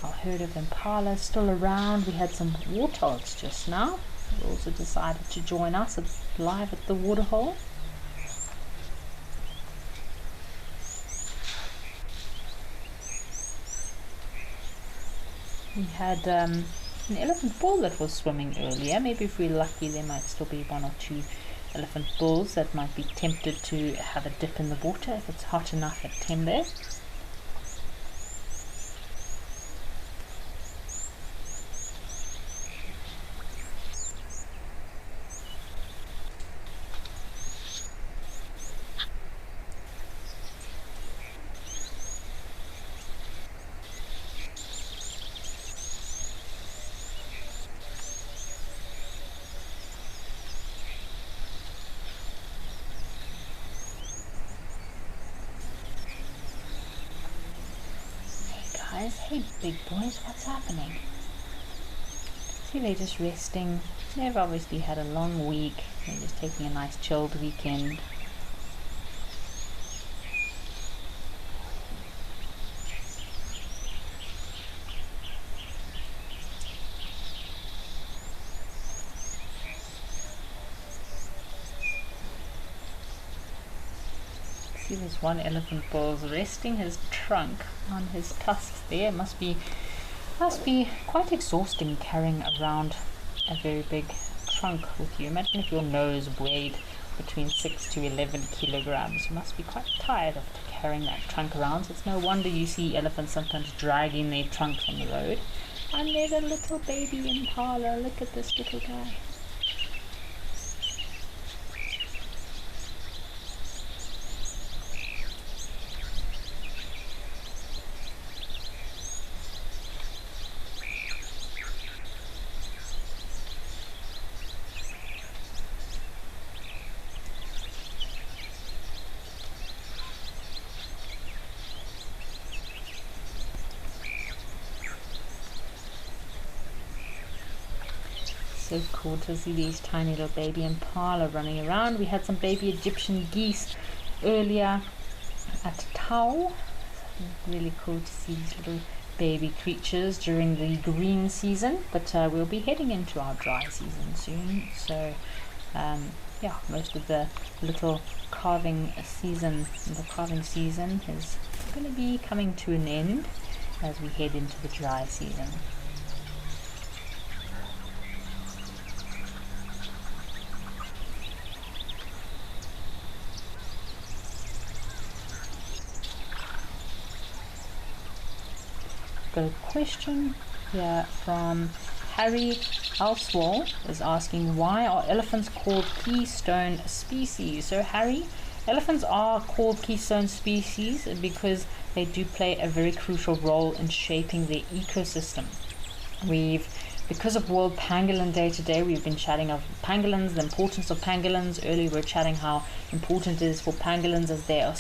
Speaker 1: Our herd of impalas still around. We had some warthogs just now. They also decided to join us live at the waterhole. We had an elephant bull that was swimming earlier. Maybe if we're lucky there might still be one or two elephant bulls that might be tempted to have a dip in the water if it's hot enough at Tembe. Hey big boys, what's happening? See, they're just resting. They've obviously had a long week. They're just taking a nice chilled weekend. See, this one elephant bull's resting his trunk on his tusks there. It must be quite exhausting carrying around a very big trunk with you. Imagine if your nose weighed between 6 to 11 kilograms. You must be quite tired of carrying that trunk around. So it's no wonder you see elephants sometimes dragging their trunks on the road. And there's a little baby impala. Look at this little guy. So cool to see these tiny little baby impala running around. We had some baby Egyptian geese earlier at Tau. Really cool to see these little baby creatures during the green season, but we'll be heading into our dry season soon. So yeah, most of the little calving season is going to be coming to an end as we head into the dry season. Got a question here from Harry Elswall is asking, why are elephants called keystone species? So Harry, elephants are called keystone species because they do play a very crucial role in shaping their ecosystem. We've Because of World Pangolin Day today, we've been chatting of pangolins, the importance of pangolins. Earlier we were chatting how important it is for pangolins as they are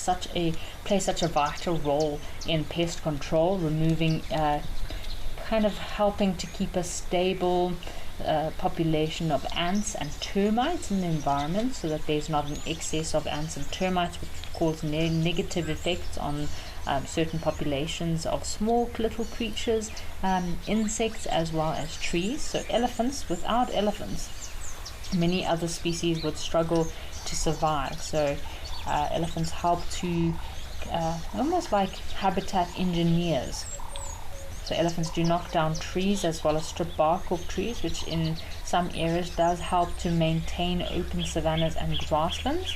Speaker 1: play such a vital role in pest control, removing, kind of helping to keep a stable population of ants and termites in the environment, so that there's not an excess of ants and termites which cause negative effects on certain populations of small little creatures, insects, as well as trees. So without elephants, many other species would struggle to survive. So elephants help to almost like habitat engineers. So elephants do knock down trees as well as strip bark off trees, which in some areas does help to maintain open savannas and grasslands.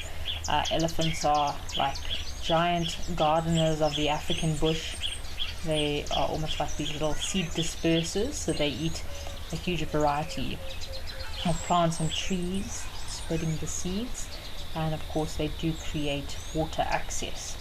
Speaker 1: Elephants are like giant gardeners of the African bush. They are almost like these little seed dispersers, so they eat a huge variety of plants and trees, spreading the seeds, and of course they do create water access.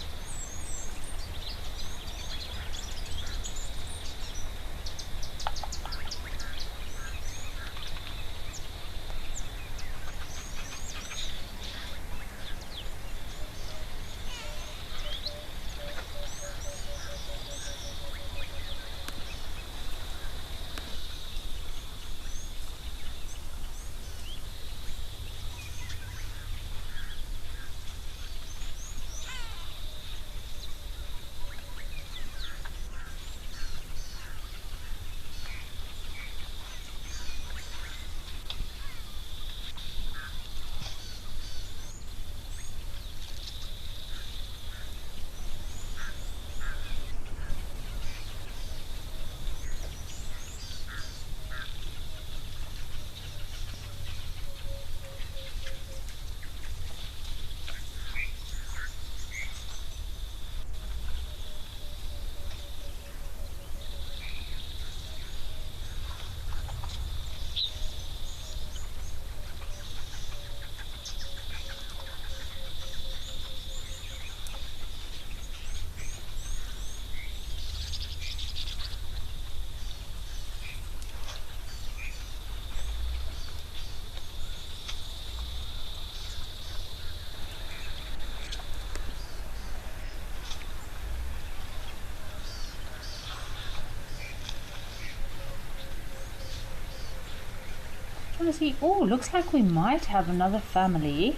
Speaker 1: Trying to see, oh, looks like we might have another family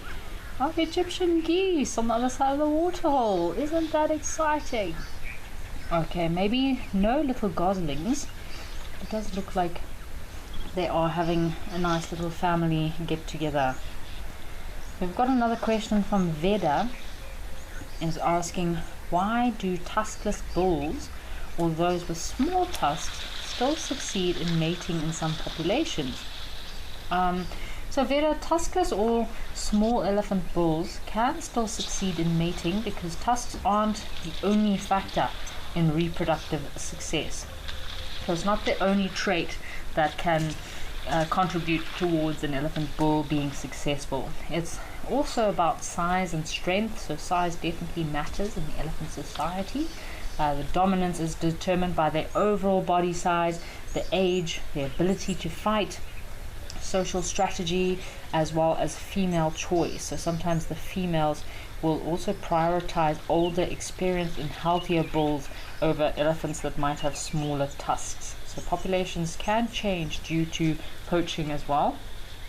Speaker 1: of Egyptian geese on the other side of the waterhole. Isn't that exciting? Okay, maybe no little goslings. It does look like they are having a nice little family get together. We've got another question from Veda. Is asking, why do tuskless bulls or those with small tusks still succeed in mating in some populations? So Vera, tuskless or small elephant bulls can still succeed in mating because tusks aren't the only factor in reproductive success. So it's not the only trait that can contribute towards an elephant bull being successful. It's also about size and strength, so size definitely matters in the elephant society. The dominance is determined by their overall body size, the age, their ability to fight, social strategy, as well as female choice. So sometimes the females will also prioritize older, experienced and healthier bulls over elephants that might have smaller tusks. So populations can change due to poaching as well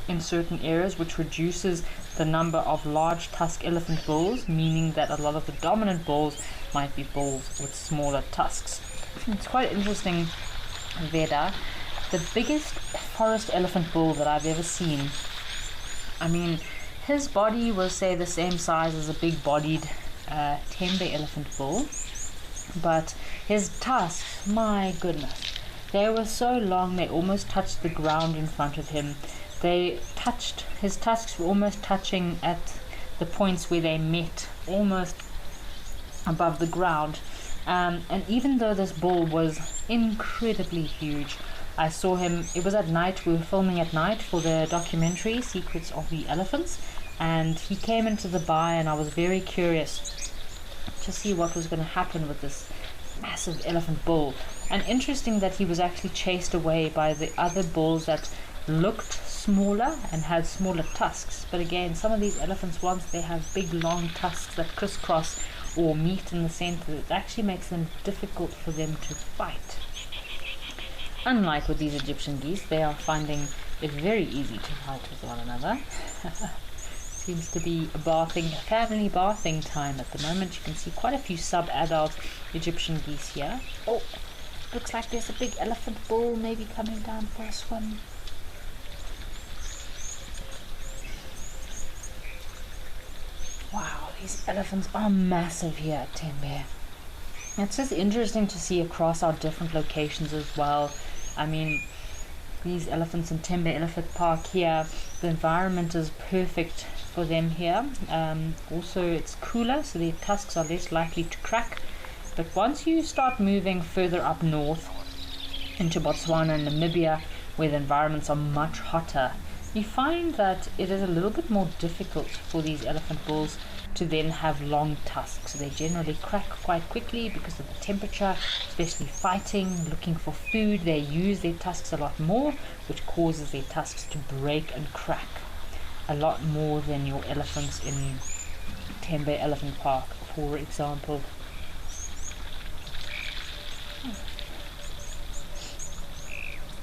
Speaker 1: in certain areas, which reduces the number of large tusk elephant bulls, meaning that a lot of the dominant bulls might be bulls with smaller tusks. It's quite interesting, Veda. The biggest forest elephant bull that I've ever seen, I mean, his body was, say, the same size as a big-bodied timber elephant bull, but his tusks, my goodness, they were so long they almost touched the ground in front of him. His tusks were almost touching at the points where they met, almost above the ground. And even though this bull was incredibly huge, I saw him, it was at night, we were filming at night for the documentary Secrets of the Elephants, and he came into the bar and I was very curious to see what was going to happen with this massive elephant bull. And interesting that he was actually chased away by the other bulls that looked smaller and had smaller tusks. But again, some of these elephants, once they have big long tusks that crisscross or meet in the center, it actually makes them difficult for them to fight. Unlike with these Egyptian geese, they are finding it very easy to fight with one another. Seems to be family bathing time at the moment. You can see quite a few sub-adult Egyptian geese here. Oh, looks like there's a big elephant bull maybe coming down for a swim. Wow, these elephants are massive here at Tembe. It's just interesting to see across our different locations as well. I mean, these elephants in Tembe Elephant Park here, the environment is perfect for them here. Also, it's cooler, so their tusks are less likely to crack. But once you start moving further up north into Botswana and Namibia, where the environments are much hotter, you find that it is a little bit more difficult for these elephant bulls to then have long tusks. They generally crack quite quickly because of the temperature, especially fighting, looking for food. They use their tusks a lot more, which causes their tusks to break and crack a lot more than your elephants in Tembe Elephant Park, for example.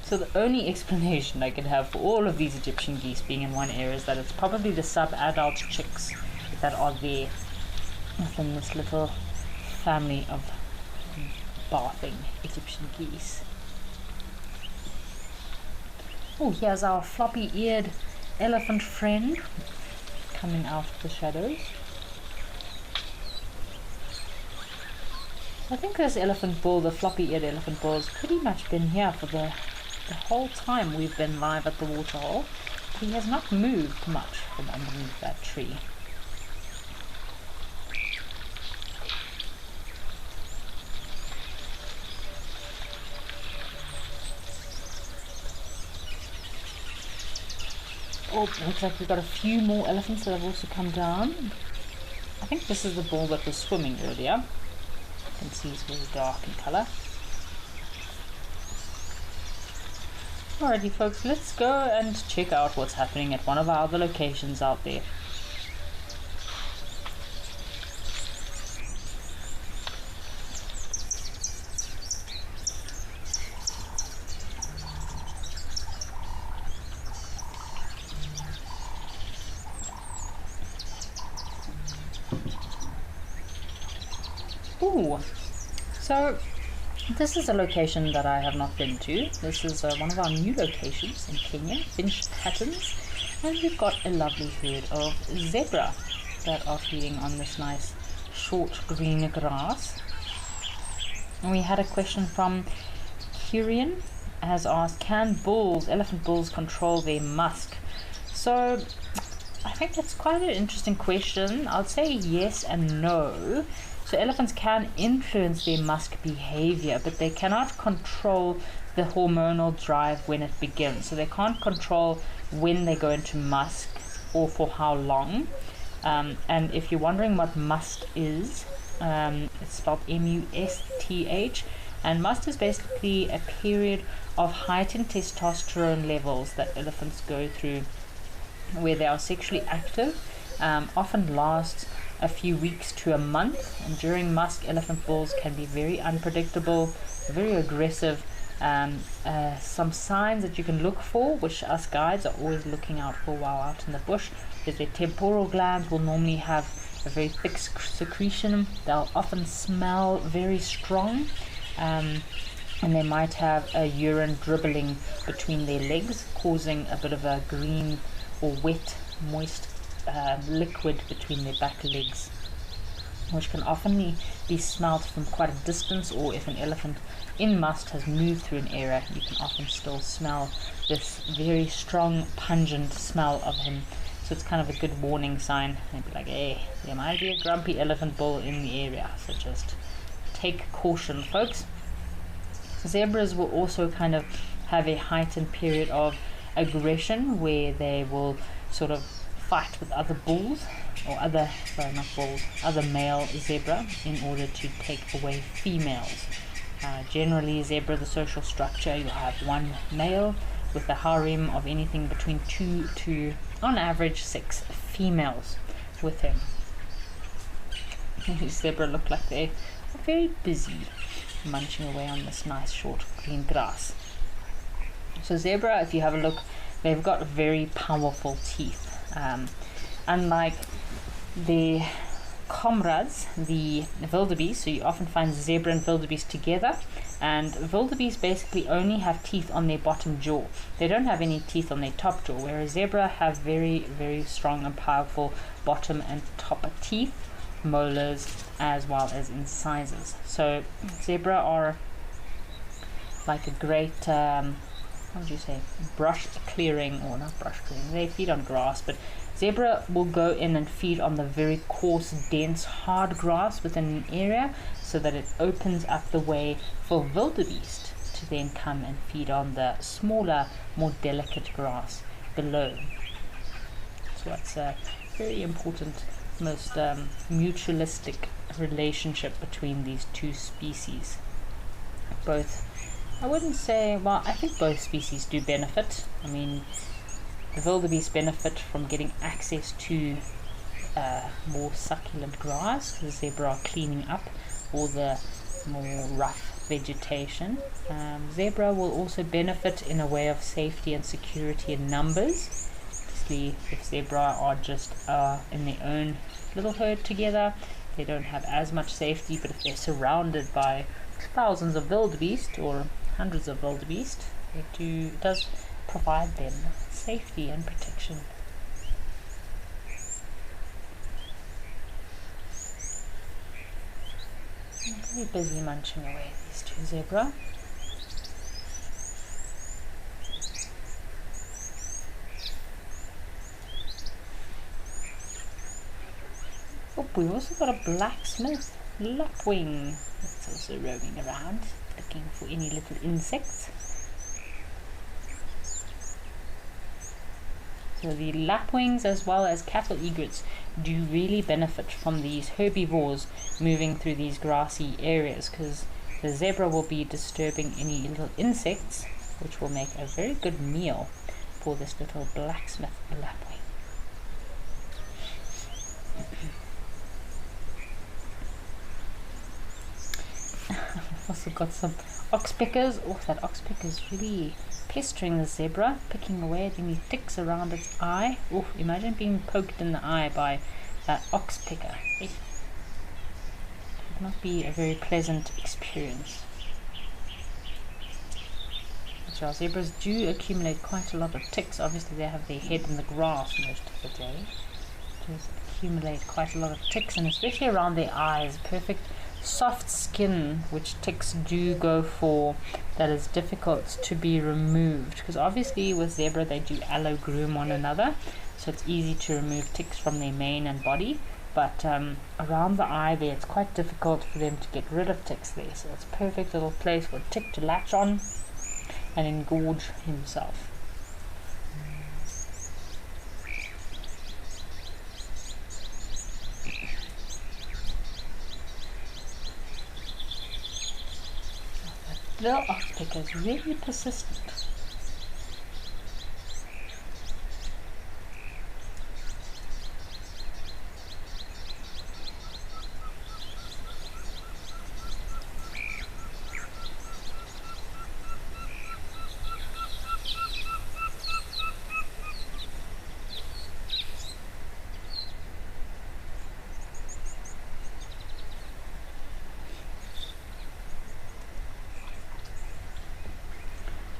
Speaker 1: So the only explanation I can have for all of these Egyptian geese being in one area is that it's probably the sub-adult chicks that are there within this little family of bathing Egyptian geese. Oh, here's our floppy-eared elephant friend coming out of the shadows. I think this elephant bull, the floppy-eared elephant bull, has pretty much been here for the whole time we've been live at the waterhole. He has not moved much from underneath that tree. Oh, looks like we've got a few more elephants that have also come down. I think this is the bull that was swimming earlier. You can see it's very dark in colour. Alrighty folks, let's go and check out what's happening at one of our other locations out there. Ooh, so this is a location that I have not been to. This is one of our new locations in Kenya, Finch Patterns, and we've got a lovely herd of zebra that are feeding on this nice short green grass. And we had a question from Kirian, has asked, can elephant bulls control their musk? So I think that's quite an interesting question. I'd say yes and no. So elephants can influence their musk behavior, but they cannot control the hormonal drive when it begins. So they can't control when they go into musk or for how long. And if you're wondering what must is, it's spelled M-U-S-T-H, and must is basically a period of heightened testosterone levels that elephants go through where they are sexually active, often lasts a few weeks to a month, and during musk elephant bulls can be very unpredictable, very aggressive. Some signs that you can look for, which us guides are always looking out for while out in the bush, is their temporal glands will normally have a very thick secretion. They'll often smell very strong, and they might have a urine dribbling between their legs, causing a bit of a green or wet, moist liquid between their back legs, which can often be smelled from quite a distance, or if an elephant in musk has moved through an area, you can often still smell this very strong, pungent smell of him. So it's kind of a good warning sign. And be like, hey, there might be a grumpy elephant bull in the area, so just take caution, folks. Zebras will also kind of have a heightened period of aggression where they will sort of fight with other bulls, or other male zebra in order to take away females. Generally, zebra, the social structure, you have one male with a harem of anything between 2 to, on average, 6 females with him. These zebra look like they are very busy munching away on this nice short green grass. So zebra, if you have a look, they've got very powerful teeth. Unlike their comrades, the wildebeest, so you often find zebra and wildebeest together, and wildebeest basically only have teeth on their bottom jaw. They don't have any teeth on their top jaw, whereas zebra have very, very strong and powerful bottom and top teeth, molars, as well as incisors. So zebra are like a great brush clearing, or not brush clearing, they feed on grass, but zebra will go in and feed on the very coarse, dense, hard grass within an area, so that it opens up the way for wildebeest to then come and feed on the smaller, more delicate grass below. So it's a very important, most mutualistic relationship between these two species. Both, I wouldn't say, well, I think both species do benefit. I mean, the wildebeest benefit from getting access to more succulent grass, because the zebra are cleaning up all the more rough vegetation. Zebra will also benefit in a way of safety and security in numbers. Obviously, if zebra are just in their own little herd together, they don't have as much safety, but if they're surrounded by thousands of wildebeest or hundreds of wildebeest, it does provide them safety and protection. Very busy munching away, these two zebra. Oh, we've also got a blacksmith lapwing that's also roaming around looking for any little insects. So the lapwings, as well as cattle egrets, do really benefit from these herbivores moving through these grassy areas, because the zebra will be disturbing any little insects, which will make a very good meal for this little blacksmith lapwing. I've also got some oxpeckers. Oh, that oxpecker is really pestering the zebra, picking away at any ticks around its eye. Oh, imagine being poked in the eye by that oxpecker. It would not be a very pleasant experience. So zebras do accumulate quite a lot of ticks. Obviously they have their head in the grass most of the day. Just accumulate quite a lot of ticks, and especially around their eyes. Perfect soft skin which ticks do go for, that is difficult to be removed, because obviously with zebra they do allo-groom one another, so it's easy to remove ticks from their mane and body, but around the eye there it's quite difficult for them to get rid of ticks there. So it's a perfect little place for a tick to latch on and engorge himself. The oxpecker is really persistent.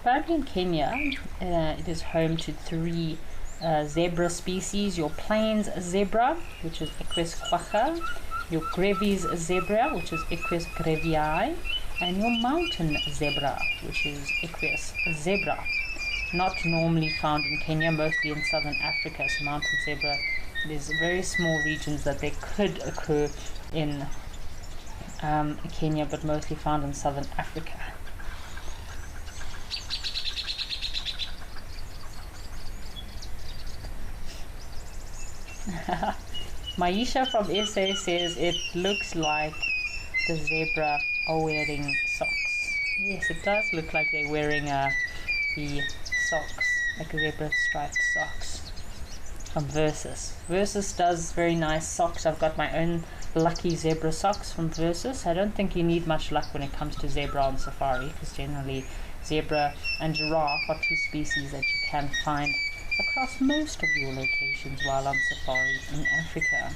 Speaker 1: Apparently in Kenya, it is home to 3 zebra species: your plains zebra, which is Equus quagga, your Grevy's zebra, which is Equus grevii, and your mountain zebra, which is Equus zebra. Not normally found in Kenya, mostly in southern Africa. So mountain zebra, there's very small regions that they could occur in Kenya, but mostly found in southern Africa. Maisha from SA says it looks like the zebra are wearing socks. Yes, it does look like they're wearing the socks, like zebra striped socks from Versus. Versus does very nice socks. I've got my own lucky zebra socks from Versus. I don't think you need much luck when it comes to zebra on safari, because generally zebra and giraffe are two species that you can find across most of your locations while on safari in Africa.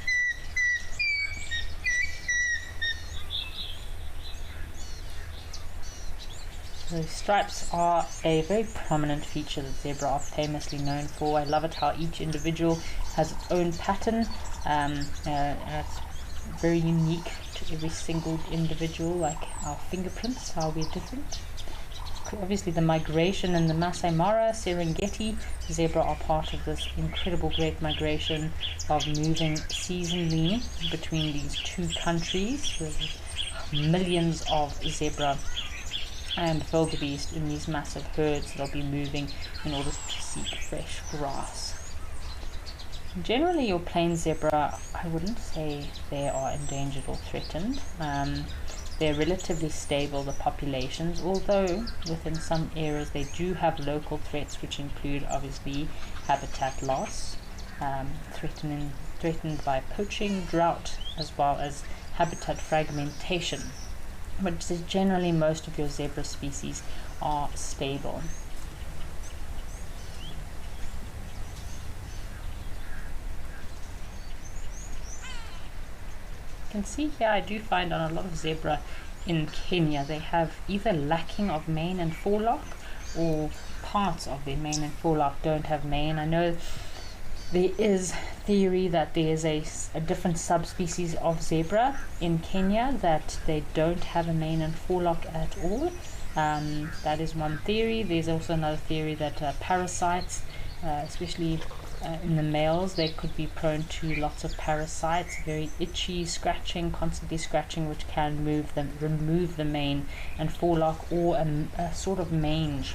Speaker 1: So stripes are a very prominent feature that zebra are famously known for. I love it how each individual has its own pattern. It's very unique to every single individual, like our fingerprints, how we're different. Obviously the migration in the Masai Mara, Serengeti, zebra are part of this incredible great migration of moving seasonally between these two countries, with millions of zebra and wildebeest in these massive herds that'll be moving in order to seek fresh grass. Generally your plain zebra, I wouldn't say they are endangered or threatened. They're relatively stable, the populations, although within some areas they do have local threats, which include obviously habitat loss, threatened by poaching, drought, as well as habitat fragmentation. But generally most of your zebra species are stable. You can see here I do find on a lot of zebra in Kenya they have either lacking of mane and forelock, or parts of their mane and forelock don't have mane. I know there is theory that there is a different subspecies of zebra in Kenya that they don't have a mane and forelock at all. That is one theory. There's also another theory that parasites, especially in the males, they could be prone to lots of parasites, very itchy, scratching, constantly scratching, which can remove the mane and forelock, or a sort of mange,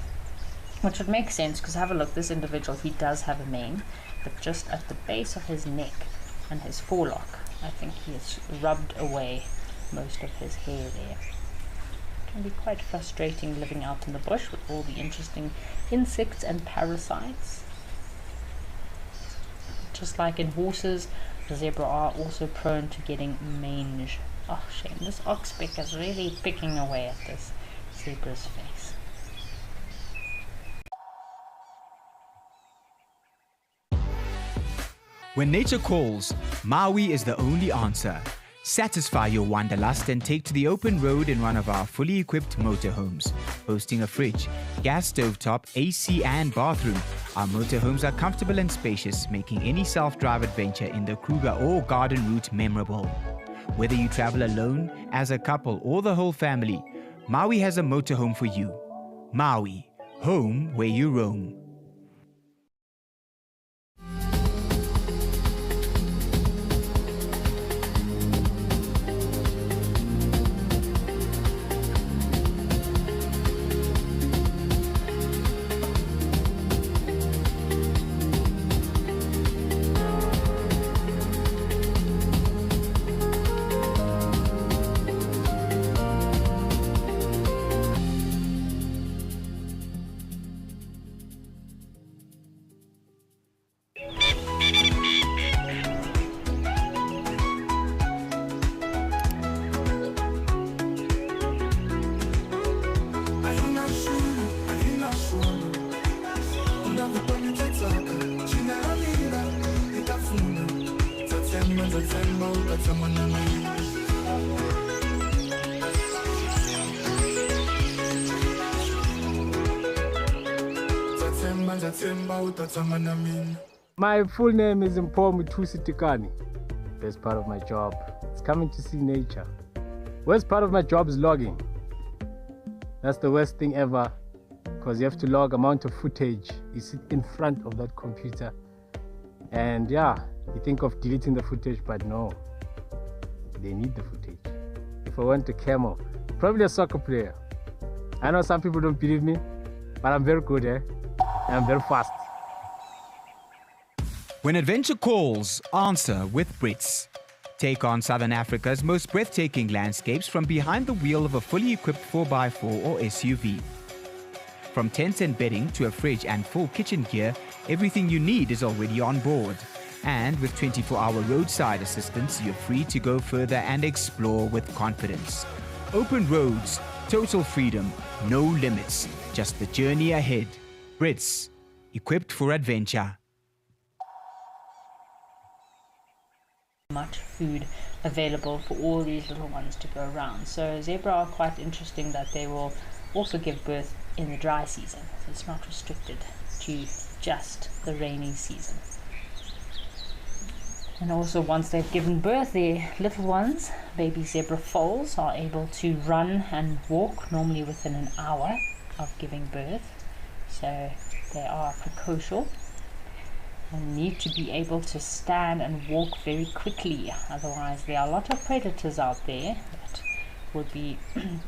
Speaker 1: which would make sense because have a look, this individual, he does have a mane, but just at the base of his neck and his forelock, I think he has rubbed away most of his hair there. It can be quite frustrating living out in the bush with all the interesting insects and parasites. Just like in horses, the zebra are also prone to getting mange. Oh shame, this oxpeck is really picking away at this zebra's face.
Speaker 2: When nature calls, Maui is the only answer. Satisfy your wanderlust and take to the open road in one of our fully equipped motorhomes. Boasting a fridge, gas stovetop, AC and bathroom, our motorhomes are comfortable and spacious, making any self-drive adventure in the Kruger or garden route memorable. Whether you travel alone, as a couple or the whole family, Maui has a motorhome for you. Maui, home where you roam.
Speaker 7: My full name is Mpomu Tusitikani. Best part of my job is coming to see nature. Worst part of my job is logging. That's the worst thing ever, because you have to log amount of footage. You sit in front of that computer and yeah, you think of deleting the footage, but no, they need the footage. If I want a camel, probably a soccer player. I know some people don't believe me, but I'm very good, and I'm very fast.
Speaker 2: When adventure calls, answer with Brits. Take on Southern Africa's most breathtaking landscapes from behind the wheel of a fully equipped 4x4 or SUV. From tents and bedding to a fridge and full kitchen gear, everything you need is already on board. And with 24-hour roadside assistance, you're free to go further and explore with confidence. Open roads, total freedom, no limits, just the journey ahead. Brits, equipped for adventure.
Speaker 1: Much food available for all these little ones to go around. So zebra are quite interesting that they will also give birth in the dry season. So it's not restricted to just the rainy season. And also once they've given birth, their little ones, baby zebra foals, are able to run and walk normally within an hour of giving birth. So they are precocial and need to be able to stand and walk very quickly. Otherwise there are a lot of predators out there that would be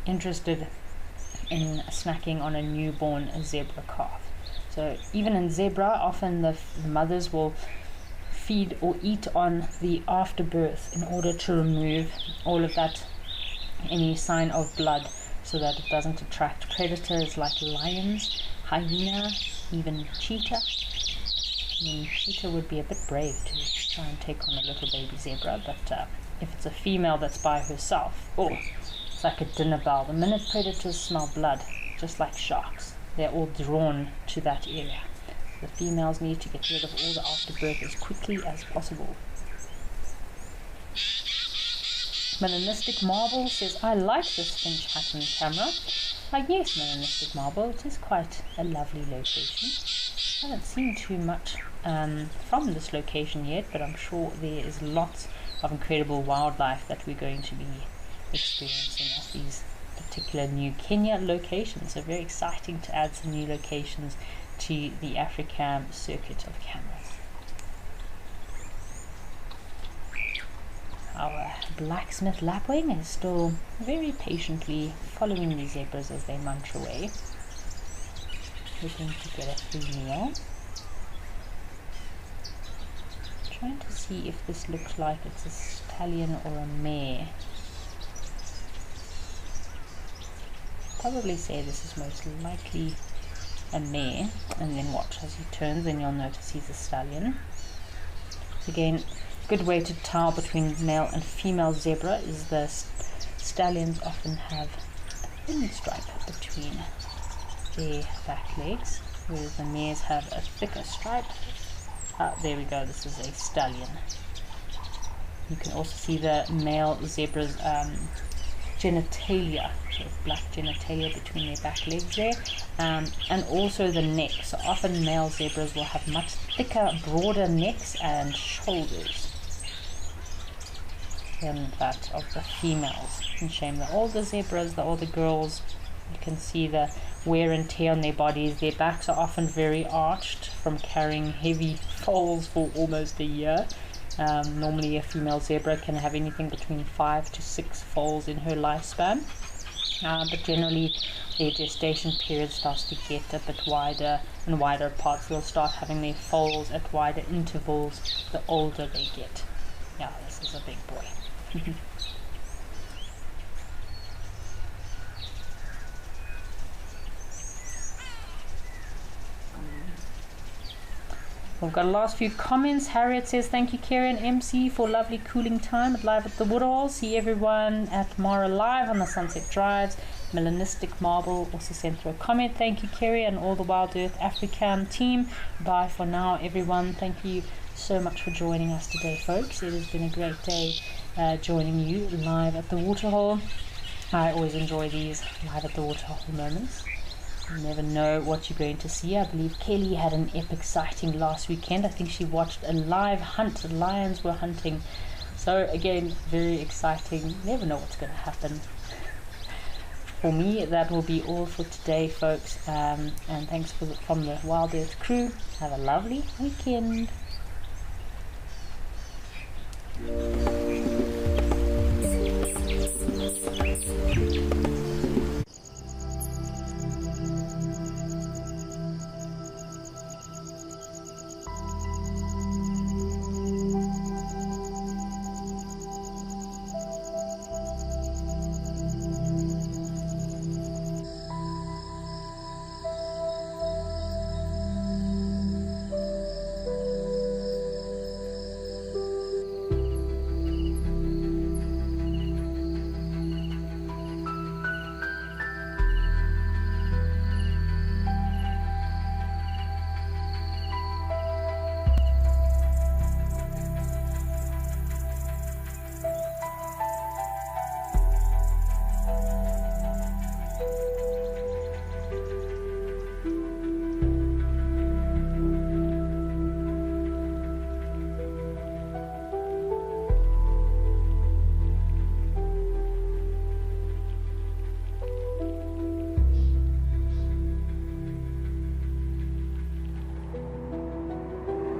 Speaker 1: interested in snacking on a newborn zebra calf. So even in zebra, often the mothers will feed or eat on the afterbirth in order to remove all of that, any sign of blood, so that it doesn't attract predators like lions, hyena, even cheetah. I mean, cheetah would be a bit brave to try and take on a little baby zebra, but if it's a female that's by herself, it's like a dinner bell. The minute predators smell blood, just like sharks, they're all drawn to that area. The females need to get rid of all the afterbirth as quickly as possible. Melanistic Marble says, I like this finch hatching camera. Yes, Melanistic Marble, it is quite a lovely location. I haven't seen too much from this location yet, but I'm sure there is lots of incredible wildlife that we're going to be experiencing at these particular new Kenya locations. So very exciting to add some new locations to the Africam circuit of cameras. Our blacksmith lapwing is still very patiently following the zebras as they munch away, hoping to get a free meal. Trying to see if this looks like it's a stallion or a mare. Probably say this is most likely a mare, and then watch as he turns and you'll notice he's a stallion. So again, good way to tell between male and female zebra is the stallions often have a thin stripe between their back legs, whereas the mares have a thicker stripe. There we go, this is a stallion. You can also see the male zebra's genitalia, so black genitalia between their back legs there, and also the neck. So often male zebras will have much thicker, broader necks and shoulders than that of the females. And shame the older zebras, the older girls, you can see the wear and tear on their bodies. Their backs are often very arched from carrying heavy foals for almost a year. Normally a female zebra can have anything between 5 to 6 foals in her lifespan, but generally their gestation period starts to get a bit wider and wider apart, so they'll start having their foals at wider intervals the older they get. Yeah, this is a big boy. We've got a last few comments. Harriet says, thank you, Kerry and MC, for lovely cooling time at Live at the Waterholes. See everyone at Mara Live on the Sunset Drives. Melanistic Marble also sent through a comment. Thank you, Kerry, and all the Wild Earth African team. Bye for now, everyone. Thank you so much for joining us today, folks. It has been a great day joining you live at the Waterhole. I always enjoy these Live at the Waterhole moments. You never know what you're going to see. I believe Kelly had an epic sighting last weekend. I think she watched a live hunt. The lions were hunting. So again, very exciting. Never know what's going to happen. For me, that will be all for today, folks. And thanks from the Wild Earth crew. Have a lovely weekend.